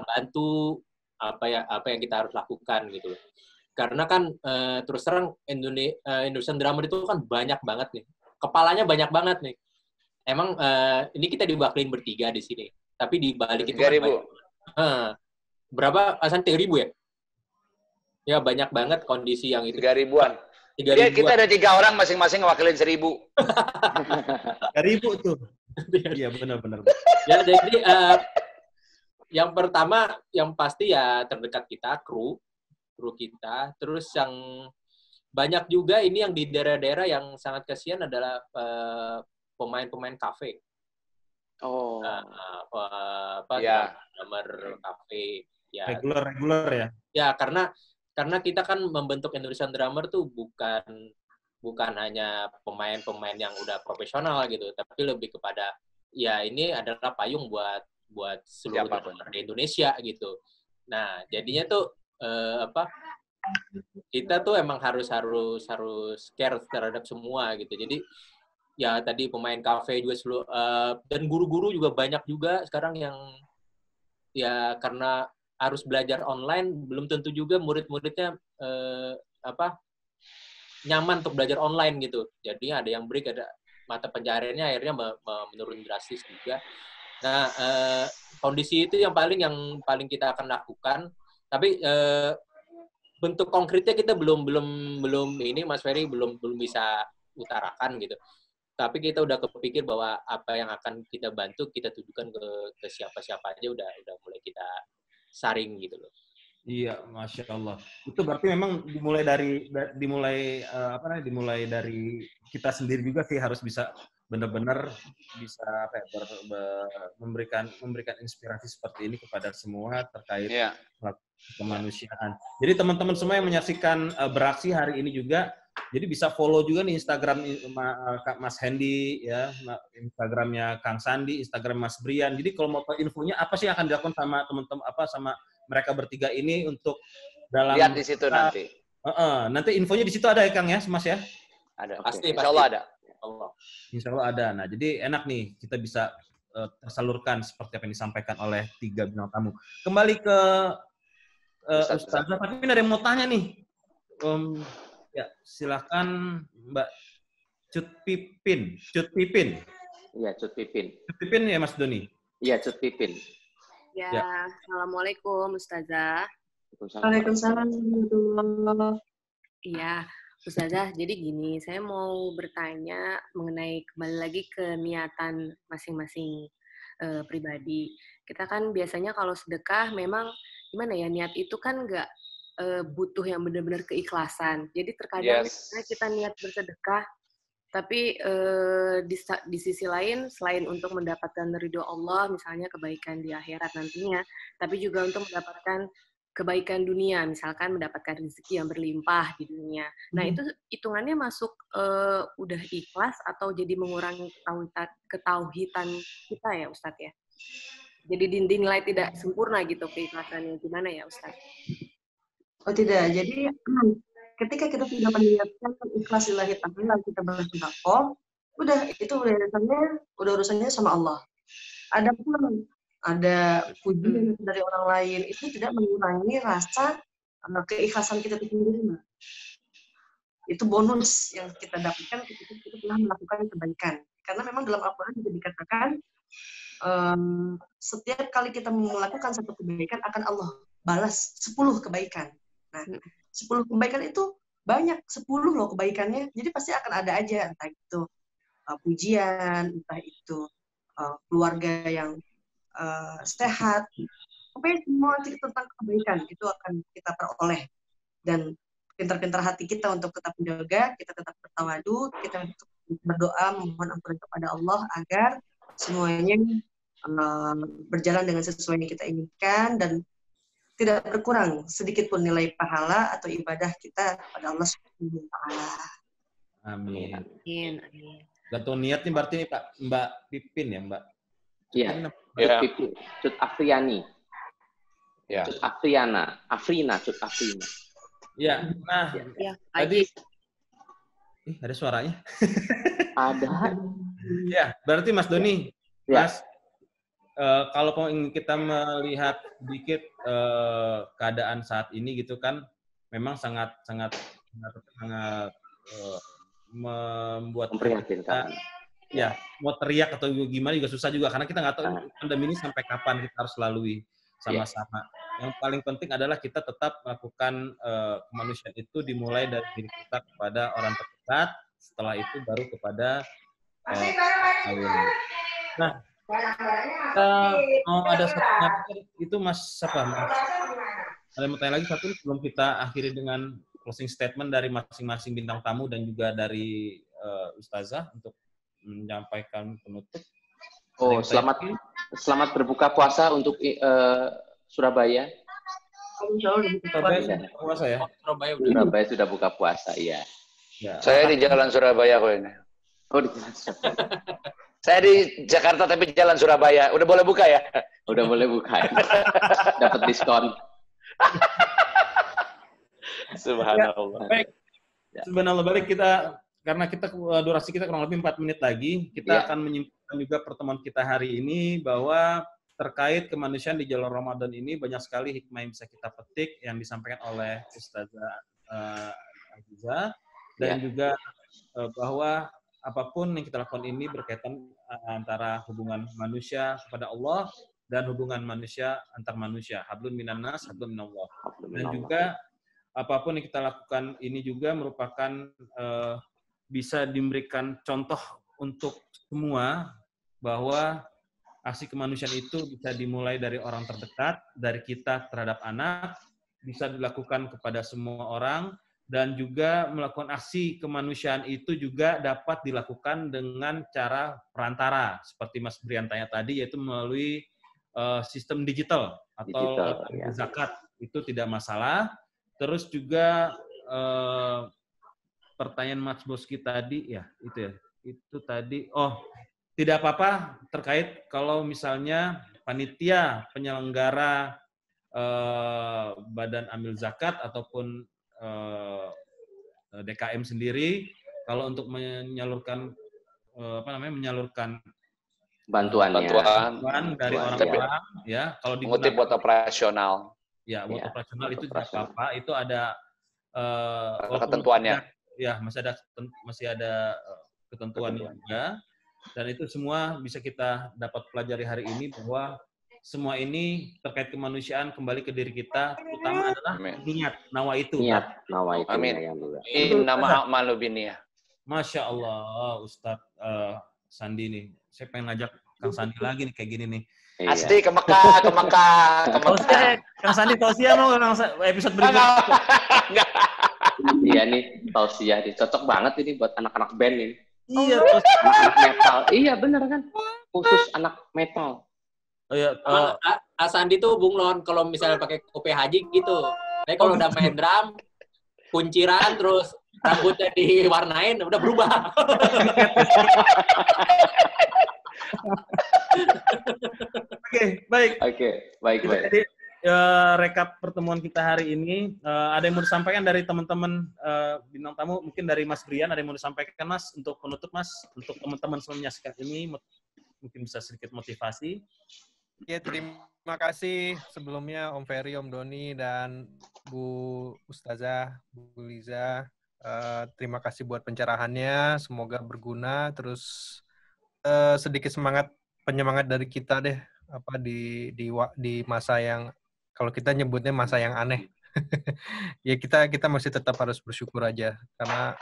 bantu, apa yang kita harus lakukan gitu. Karena kan terus terang Indonesian Drummer itu kan banyak banget nih. Kepalanya banyak banget nih. Emang ini kita diwakilin bertiga di sini. Tapi di balik itu 3.000. Berapa? Asan 3.000 ya? Ya banyak banget kondisi yang itu. 3.000-an. Ya, kita ada 3 orang masing-masing ngewakilin 1.000. 1.000 tuh. Iya benar-benar. Ya jadi yang pertama yang pasti ya terdekat kita kru kita. Terus yang banyak juga ini yang di daerah-daerah yang sangat kasihan adalah pemain-pemain kafe. Oh. Drummer kafe. Ya. Reguler ya. Ya karena kita kan membentuk Indonesian Drummer tuh bukan hanya pemain-pemain yang udah profesional gitu, tapi lebih kepada ya ini adalah payung buat seluruh drummer di Indonesia gitu. Nah, jadinya tuh kita tuh emang harus care terhadap semua gitu. Jadi ya tadi pemain kafe juga dan guru-guru juga banyak juga sekarang yang ya karena harus belajar online, belum tentu juga murid-muridnya nyaman untuk belajar online gitu. Jadi ada yang break, ada mata pencahariannya akhirnya menurun drastis juga. Nah, kondisi itu yang paling kita akan lakukan. Tapi bentuk konkretnya kita belum ini Mas Ferry belum bisa utarakan gitu. Tapi kita udah kepikir bahwa apa yang akan kita bantu kita tujukan ke siapa-siapa aja udah mulai kita saring gitu loh. Iya, Masya Allah. Itu berarti memang dimulai dari kita sendiri juga sih, harus bisa benar-benar bisa memberikan inspirasi seperti ini kepada semua terkait kemanusiaan. Jadi teman-teman semua yang menyaksikan Beraksi hari ini juga, jadi bisa follow juga nih Instagram Mas Hendy, ya, Instagramnya Kang Sandi, Instagram Mas Brian. Jadi kalau mau tahu infonya apa sih yang akan dilakukan sama teman-teman sama mereka bertiga ini untuk dalam lihat di situ nanti. Nanti infonya di situ ada ya Kang ya, Mas ya? Ada. Pasti. Insya Allah ada. Insya Allah ada. Nah, jadi enak nih kita bisa tersalurkan seperti apa yang disampaikan oleh 3 bintang tamu. Kembali ke Ustazah, tapi ada yang mau tanya nih. Ya, silakan Mbak Cut Pipin. Iya, Cut Pipin. Cut Pipin ya Mas Doni? Iya, Cut Pipin. Ya, Assalamualaikum Ustazah. Waalaikumsalam. Iya, Ustazah, jadi gini, saya mau bertanya mengenai kembali lagi ke niatan masing-masing pribadi. Kita kan biasanya kalau sedekah memang gimana ya, niat itu kan nggak butuh yang benar-benar keikhlasan. Jadi terkadang kita niat bersedekah, tapi di sisi lain selain untuk mendapatkan ridho Allah, misalnya kebaikan di akhirat nantinya, tapi juga untuk mendapatkan kebaikan dunia, misalkan mendapatkan rezeki yang berlimpah di dunia. Nah, itu hitungannya masuk udah ikhlas atau jadi mengurangi ketauhidan kita ya, Ustadz ya? Jadi dinilai tidak sempurna gitu keikhlasannya. Gimana ya, Ustadz? Oh tidak, jadi ketika kita sudah meniatkan ikhlas lillahi ta'ala, kita bersedekah, udah itu urusannya sama Allah. Ada pujian dari orang lain, itu tidak mengurangi rasa keikhlasan kita itu sendiri. Itu bonus yang kita dapatkan ketika kita telah melakukan kebaikan. Karena memang dalam Al-Quran juga dikatakan setiap kali kita melakukan satu kebaikan akan Allah balas 10 kebaikan. Nah, 10 kebaikan itu banyak, 10 loh kebaikannya. Jadi pasti akan ada aja, entah itu pujian, entah itu keluarga yang sehat. Pokoknya semua tentang kebaikan itu akan kita peroleh. Dan pintar-pintar hati kita untuk tetap menjaga, kita tetap bertawadu, kita berdoa memohon ampunan kepada Allah agar semuanya berjalan dengan sesuai yang kita inginkan dan tidak berkurang sedikit pun nilai pahala atau ibadah kita kepada Allah Subhanahu wa taala. Amin. Amin. Gantung niat nih berarti Mbak Pipin ya, Mbak? Iya. Pipin. Cut Afriani. Ya. Cut Afriana. Cut Afrina. Iya. Nah, tadi ada suaranya? Ada. Ya, berarti Mas Doni, Mas, kalau kita melihat sedikit keadaan saat ini gitu kan, memang sangat membuat memprihatinkan. Ya, mau teriak atau gimana juga susah juga karena kita nggak tahu pandemi ini sampai kapan kita harus lalui sama-sama. Yang paling penting adalah kita tetap melakukan kemanusiaan itu dimulai dari diri kita kepada orang terdekat, setelah itu baru kepada Nah, mau ada satu itu Mas siapa? Mas? Ada yang mau tanya lagi satu sebelum kita akhiri dengan closing statement dari masing-masing bintang tamu dan juga dari Ustazah untuk menyampaikan penutup. Oh, selamat berbuka puasa untuk Surabaya. Surabaya puasa ya? Surabaya sudah buka puasa, iya. Ya. Saya di Jalan Surabaya kok ini. Oh, di Jalan Surabaya. Saya di Jakarta tapi Jalan Surabaya. Udah boleh buka ya? Udah boleh buka ya. Dapat diskon. Subhanallah. Baik. Subhanallah, balik kita karena durasi kita kurang lebih 4 menit lagi, kita akan menyimpulkan juga pertemuan kita hari ini bahwa terkait kemanusiaan di jalur Ramadan ini banyak sekali hikmah yang bisa kita petik yang disampaikan oleh Ustazah Azizah. dan juga bahwa apapun yang kita lakukan ini berkaitan antara hubungan manusia kepada Allah dan hubungan manusia antar manusia. Hablum minan nas, hablum minallah. Dan juga apapun yang kita lakukan ini juga merupakan bisa diberikan contoh untuk semua bahwa aksi kemanusiaan itu bisa dimulai dari orang terdekat, dari kita terhadap anak, bisa dilakukan kepada semua orang, dan juga melakukan aksi kemanusiaan itu juga dapat dilakukan dengan cara perantara, seperti Mas Brian tanya tadi, yaitu melalui sistem digital atau zakat. Itu tidak masalah. Terus juga pertanyaan Mas Boski tadi, ya itu tadi, tidak apa-apa terkait kalau misalnya panitia penyelenggara Badan Amil Zakat ataupun DKM sendiri kalau untuk menyalurkan menyalurkan bantuan dari orang-orang, ya kalau mengutip buat operasional. Ya, buat operasional itu tidak apa-apa, itu ada ketentuannya. Ya, masih ada ketentuannya juga, dan itu semua bisa kita dapat pelajari hari ini bahwa semua ini terkait kemanusiaan kembali ke diri kita, terutama adalah niat, nawa itu. Amin. Innama a'malu binniyah. Masya Allah, Ustadz Sandi nih. Saya pengen ngajak Kang Sandi lagi nih, kayak gini nih. Asli ke Mekah. Kang Sandi tausiah mau episode berikutnya. Iya nih, tausiah nih. Cocok banget ini buat anak-anak band ini. Iya, anak metal. Iya, bener kan? Khusus anak metal. Oh iya, Sandi tuh Bung Lon kalau misalnya pakai kopi haji gitu. Tapi kalau udah main drum, kunciran terus rambutnya diwarnain udah berubah. Oke, baik. Jadi rekap pertemuan kita hari ini. Ada yang mau disampaikan dari teman-teman bintang tamu? Mungkin dari Mas Brian ada yang mau disampaikan, Mas, untuk penutup, Mas, untuk teman-teman semua menyaksikan ini, mungkin bisa sedikit motivasi. Ya, terima kasih sebelumnya Om Ferry, Om Doni, dan Bu Ustazah, Bu Liza. Terima kasih buat pencerahannya, semoga berguna. Terus sedikit penyemangat dari kita deh, di masa yang, kalau kita nyebutnya masa yang aneh. Ya kita masih tetap harus bersyukur aja, karena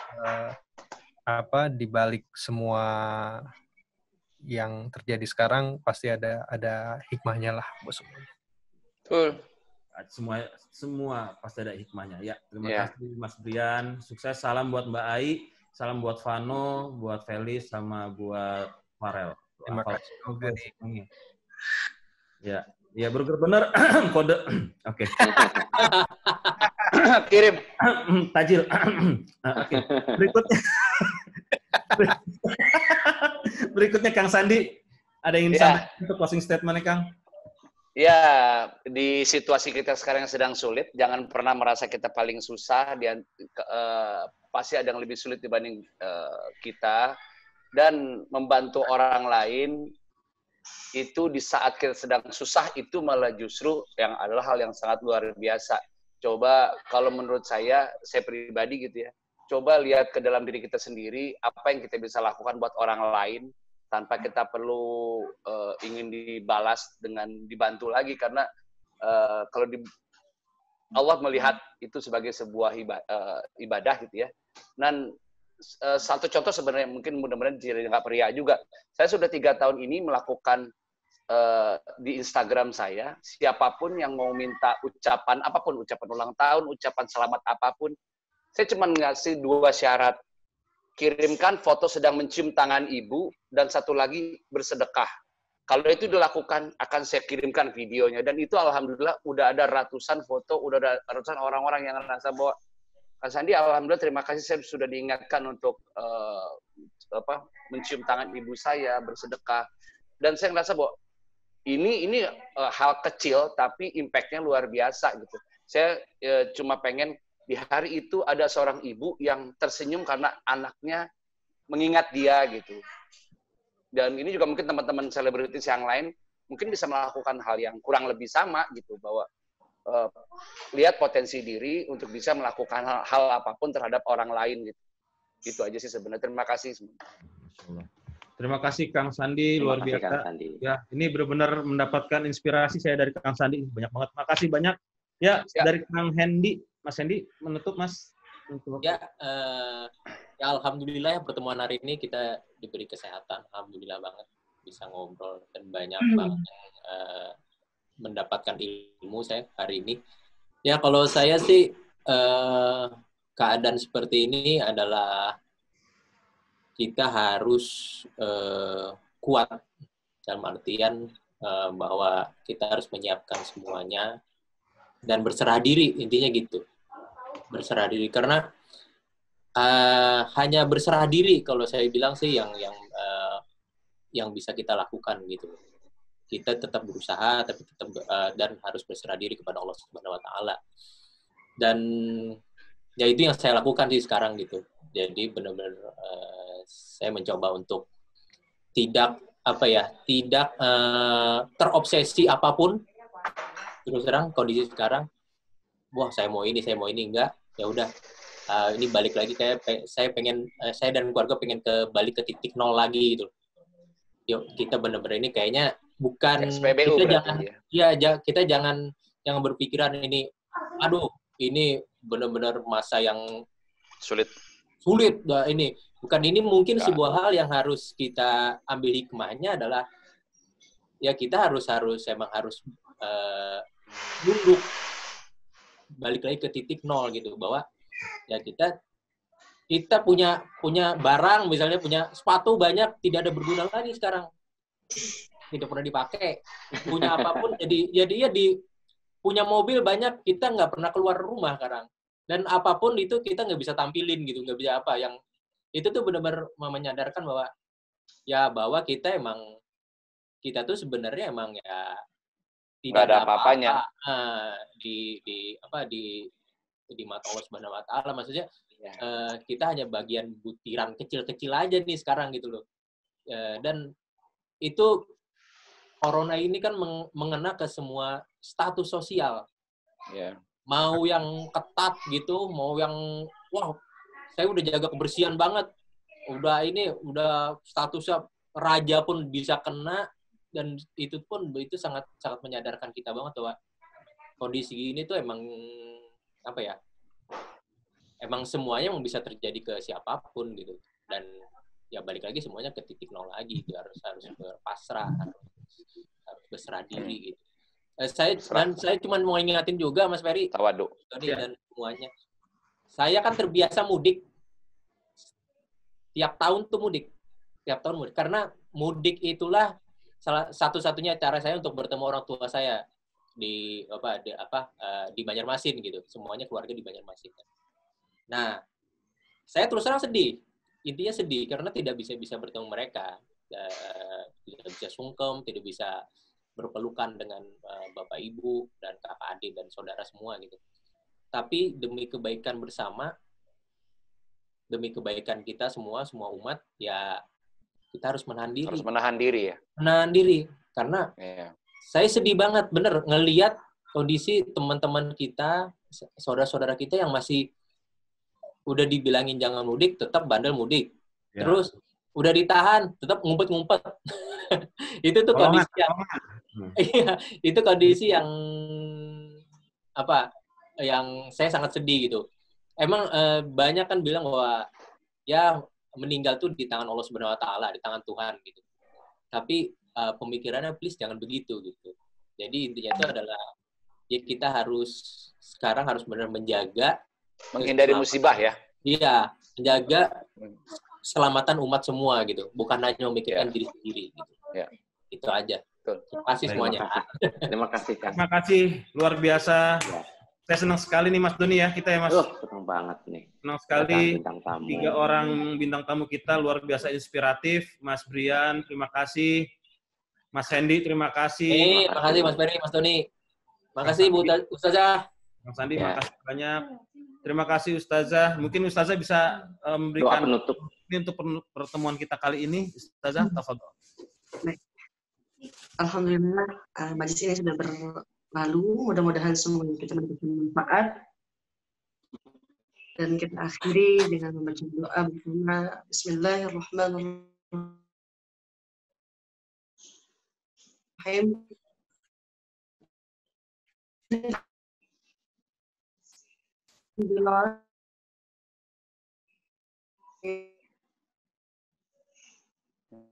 di balik semua yang terjadi sekarang pasti ada hikmahnya lah bos. Betul. Semua pasti ada hikmahnya. Ya, terima kasih Mas Brian. Sukses, salam buat Mbak Ai, salam buat Vano, buat Felis, sama buat Farel. Terima kasih. Ya bener kode. Oke. Kirim. Tajil. Oke. Berikutnya Kang Sandi, ada yang disampaikan untuk closing statement-nya, Kang? Ya, di situasi kita sekarang yang sedang sulit, jangan pernah merasa kita paling susah, pasti ada yang lebih sulit dibanding kita, dan membantu orang lain, itu di saat kita sedang susah, itu malah justru yang adalah hal yang sangat luar biasa. Coba, kalau menurut saya pribadi gitu ya, coba lihat ke dalam diri kita sendiri, apa yang kita bisa lakukan buat orang lain, tanpa kita perlu ingin dibalas dengan dibantu lagi, karena kalau Allah melihat itu sebagai sebuah ibadah gitu ya. Dan satu contoh sebenarnya mungkin mudah-mudahan nggak pria juga. Saya sudah 3 tahun ini melakukan di Instagram saya, siapapun yang mau minta ucapan apapun, ucapan ulang tahun, ucapan selamat apapun, saya cuma ngasih 2 syarat. Kirimkan foto sedang mencium tangan ibu, dan satu lagi bersedekah. Kalau itu dilakukan, akan saya kirimkan videonya. Dan itu alhamdulillah udah ada ratusan foto, udah ada ratusan orang-orang yang merasa bahwa, Kang Sandi, alhamdulillah terima kasih saya sudah diingatkan untuk mencium tangan ibu saya, bersedekah. Dan saya merasa bahwa ini hal kecil, tapi impact-nya luar biasa gitu. Saya cuma pengen di hari itu ada seorang ibu yang tersenyum karena anaknya mengingat dia gitu. Dan ini juga mungkin teman-teman selebritis yang lain mungkin bisa melakukan hal yang kurang lebih sama gitu, bahwa lihat potensi diri untuk bisa melakukan hal apapun terhadap orang lain gitu. Itu aja sih sebenarnya. Terima kasih semua. Terima kasih Kang Sandi, luar Terima kasih, biasa. Kang Sandi. Ya, ini benar-benar mendapatkan inspirasi saya dari Kang Sandi, banyak banget. Makasih banyak. Ya, dari Kang Hendy, Mas Hendy menutup Mas. Ya, ya alhamdulillah ya pertemuan hari ini kita diberi kesehatan, alhamdulillah banget bisa ngobrol dan banyak banget yang mendapatkan ilmu saya hari ini. Ya kalau saya sih keadaan seperti ini adalah kita harus kuat dalam artian bahwa kita harus menyiapkan semuanya dan berserah diri, intinya gitu. Berserah diri karena hanya berserah diri kalau saya bilang sih yang bisa kita lakukan gitu. Kita tetap berusaha tapi tetap dan harus berserah diri kepada Allah Subhanahu wa taala. Dan ya itu yang saya lakukan sih sekarang gitu. Jadi benar-benar saya mencoba untuk tidak terobsesi apapun. Terus terang kondisi sekarang, wah saya mau ini enggak, ya udah. Ini balik lagi kayak saya dan keluarga pengen balik ke titik nol lagi gitu. Yuk kita benar-benar ini kayaknya bukan SPBU kita jangan berpikiran ini, aduh ini benar-benar masa yang sulit. Nah, ini mungkin sebuah hal yang harus kita ambil hikmahnya adalah ya kita harus nunduk balik lagi ke titik nol gitu, bahwa ya kita punya barang, misalnya punya sepatu banyak tidak ada berguna lagi sekarang, tidak pernah dipakai, punya apapun jadi punya mobil banyak, kita nggak pernah keluar rumah sekarang, dan apapun itu kita nggak bisa tampilin gitu, nggak bisa apa, yang itu tuh benar-benar menyadarkan bahwa kita tuh sebenarnya emang ya tidak ada apa-apanya di mata Allah Subhanahu wa taala. Maksudnya kita hanya bagian butiran kecil-kecil aja nih sekarang gitu loh. Dan itu corona ini kan mengena ke semua status sosial. Mau yang ketat gitu, mau yang wah saya udah jaga kebersihan banget. Udah statusnya raja pun bisa kena, dan itu sangat sangat menyadarkan kita banget bahwa kondisi ini tuh emang emang semuanya yang bisa terjadi ke siapapun gitu, dan ya balik lagi semuanya ke titik nol lagi, harus berpasrah, harus berserah diri gitu. Saya cuma mau ingatin juga Mas Ferry dan semuanya, saya kan terbiasa mudik tiap tahun karena mudik itulah satu-satunya cara saya untuk bertemu orang tua saya di Banjarmasin gitu. Semuanya keluarga di Banjarmasin. Nah, saya terus terang sedih. Intinya sedih karena tidak bisa bertemu mereka. Tidak bisa sungkem, tidak bisa berpelukan dengan bapak ibu dan kakak adik dan saudara semua gitu. Tapi demi kebaikan bersama, demi kebaikan kita semua umat, ya kita harus menahan diri. Harus menahan diri ya. Menahan diri karena saya sedih banget bener ngelihat kondisi teman-teman kita, saudara-saudara kita yang masih udah dibilangin jangan mudik, tetap bandel mudik. Terus udah ditahan, tetap ngumpet-ngumpet. Itu tuh kondisi itu kondisi yang yang saya sangat sedih gitu. Emang banyak kan bilang bahwa ya meninggal tuh di tangan Allah Subhanahu wa taala, di tangan Tuhan gitu. Tapi pemikirannya please jangan begitu gitu. Jadi intinya itu adalah ya kita sekarang harus benar menjaga, menghindari musibah ya. Iya, menjaga keselamatan umat semua gitu, bukan hanya memikirkan diri sendiri gitu. Itu aja. Terima kasih semuanya. Terima kasih Kang. Terima kasih, luar biasa. Saya senang sekali nih Mas Doni ya, kita ya Mas. Senang banget nih. Senang sekali. 3 orang bintang tamu kita luar biasa inspiratif. Mas Brian, terima kasih. Mas Hendy, terima kasih. Terima kasih Mas Ferry, Mas Doni. Terima kasih Bu Ustazah. Mas Sandi, makasih banyak. Terima kasih Ustazah. Mungkin Ustazah bisa memberikan doa penutup ini untuk pertemuan kita kali ini. Ustazah, tafadhol. Alhamdulillah, majelis ini sudah berlalu. Mudah-mudahan semuanya kita mendapatkan manfaat. Dan kita akhiri dengan membaca doa bersama. Bismillahirrahmanirrahim.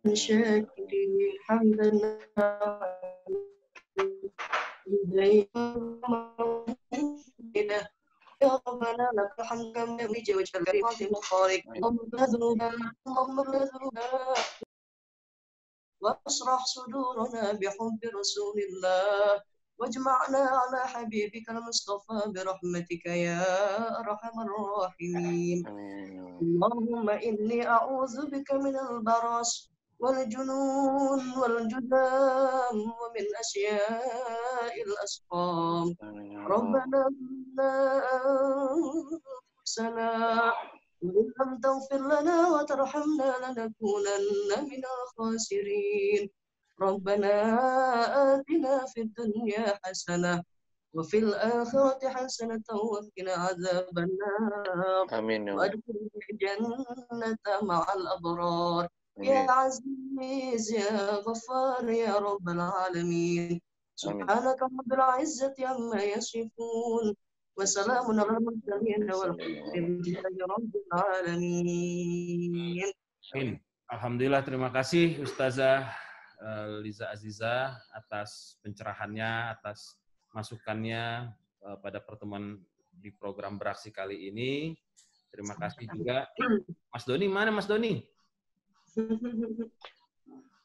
Syakiri hamdana يا ربنا لك الحمد كما يريد وجه الكريم المخارج اللهم اغفر ذنوبنا واشرح صدورنا بحب رسول الله واجمعنا على حبيبك المصطفى برحمتك يا ارحم الراحمين اللهم اني اعوذ بك من البرص والجنون والجذام ومن أشياء الأسقام ربنا أنفسنا وإن لم تغفر لنا وترحمنا لنكونن من الخاسرين ربنا آتنا في الدنيا حسنة وفي الآخرة حسنة وقنا عذاب النار وادخلنا الجنة مع الأبرار يا عزيز يا غفار يا رب العالمين سبحانك رب العزة عما يصفون وسلام على المرسلين والحمد لله رب العالمين. Alhamdulillah, terima kasih Ustazah Liza Aziza atas pencerahannya, atas masukannya pada pertemuan di program beraksi kali ini. Terima kasih juga. Mas Doni, mana Mas Doni?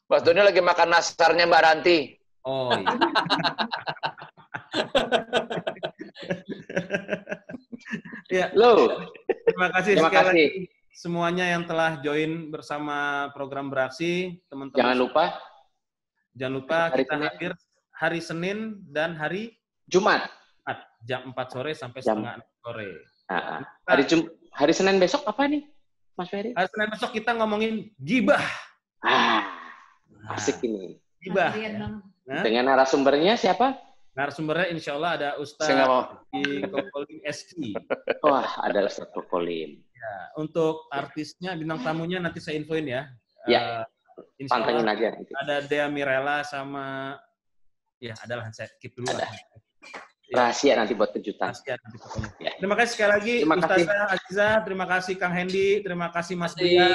Mas Doni lagi makan nasarnya Mbak Ranti. Oh iya. Ya. Loh. Terima kasih sekali lagi semuanya yang telah join bersama program beraksi, teman-teman. Jangan lupa kita hadir hari Senin dan hari Jumat. Jam 4 sore sampai setengah 6 sore. Hari Senin besok apa nih? Mas Ferry? Hari Senin besok kita ngomongin gibah. Asik ini. Gibah. Dengan narasumbernya siapa? Narasumbernya insya Allah ada Ustaz Kokolim SQ. Wah, ada Ustaz Kokolim. Ya, untuk artisnya, bintang tamunya nanti saya infoin ya. Ya, pantengin aja. Ada Dea Mirella sama, ya adalah saya keep dulu lah. Rahasia nanti buat kejutan. Ya. Terima kasih sekali lagi Ustazah Aziza, terima kasih Kang Hendy, terima kasih Mas Bria,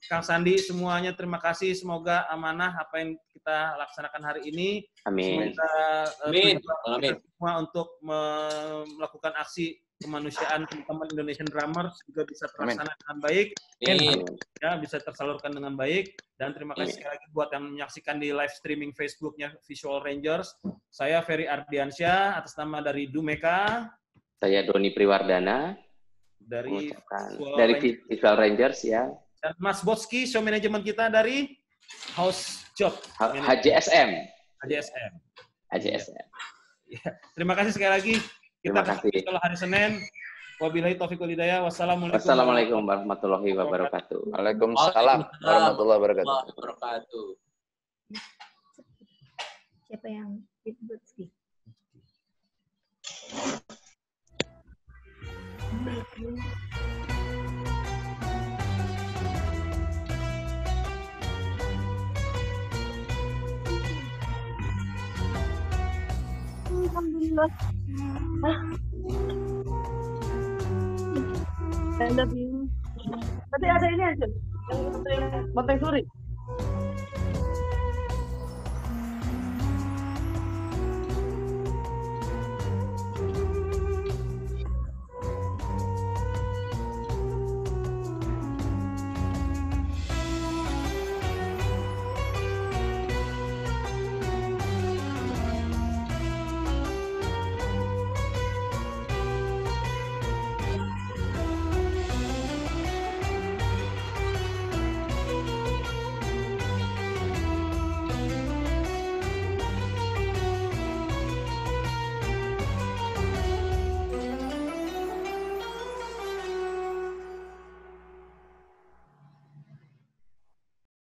Kang Sandi, semuanya terima kasih. Semoga amanah apa yang kita laksanakan hari ini. Amin. Kita semua untuk melakukan aksi kemanusiaan teman-teman Indonesian Drummers juga bisa terlaksana dengan baik. Ya, bisa tersalurkan dengan baik. Dan terima kasih sekali lagi buat yang menyaksikan di live streaming Facebooknya Visual Rangers. Saya Ferry Ardiansyah atas nama dari Dumeka. Saya Doni Priwardana dari Visual Rangers ya. Dan Mas Botski, show management kita dari House Job. HJSM. Ya. Terima kasih sekali lagi. Kita ketemu kalau hari Senin. Wabillahi taufiq wal hidayah. Wassalamualaikum warahmatullahi wabarakatuh. Waalaikumsalam warahmatullahi wabarakatuh. Siapa yang disebut sih? Alhamdulillah. I love you. Tapi ada ini aja, yang Banteng Suri.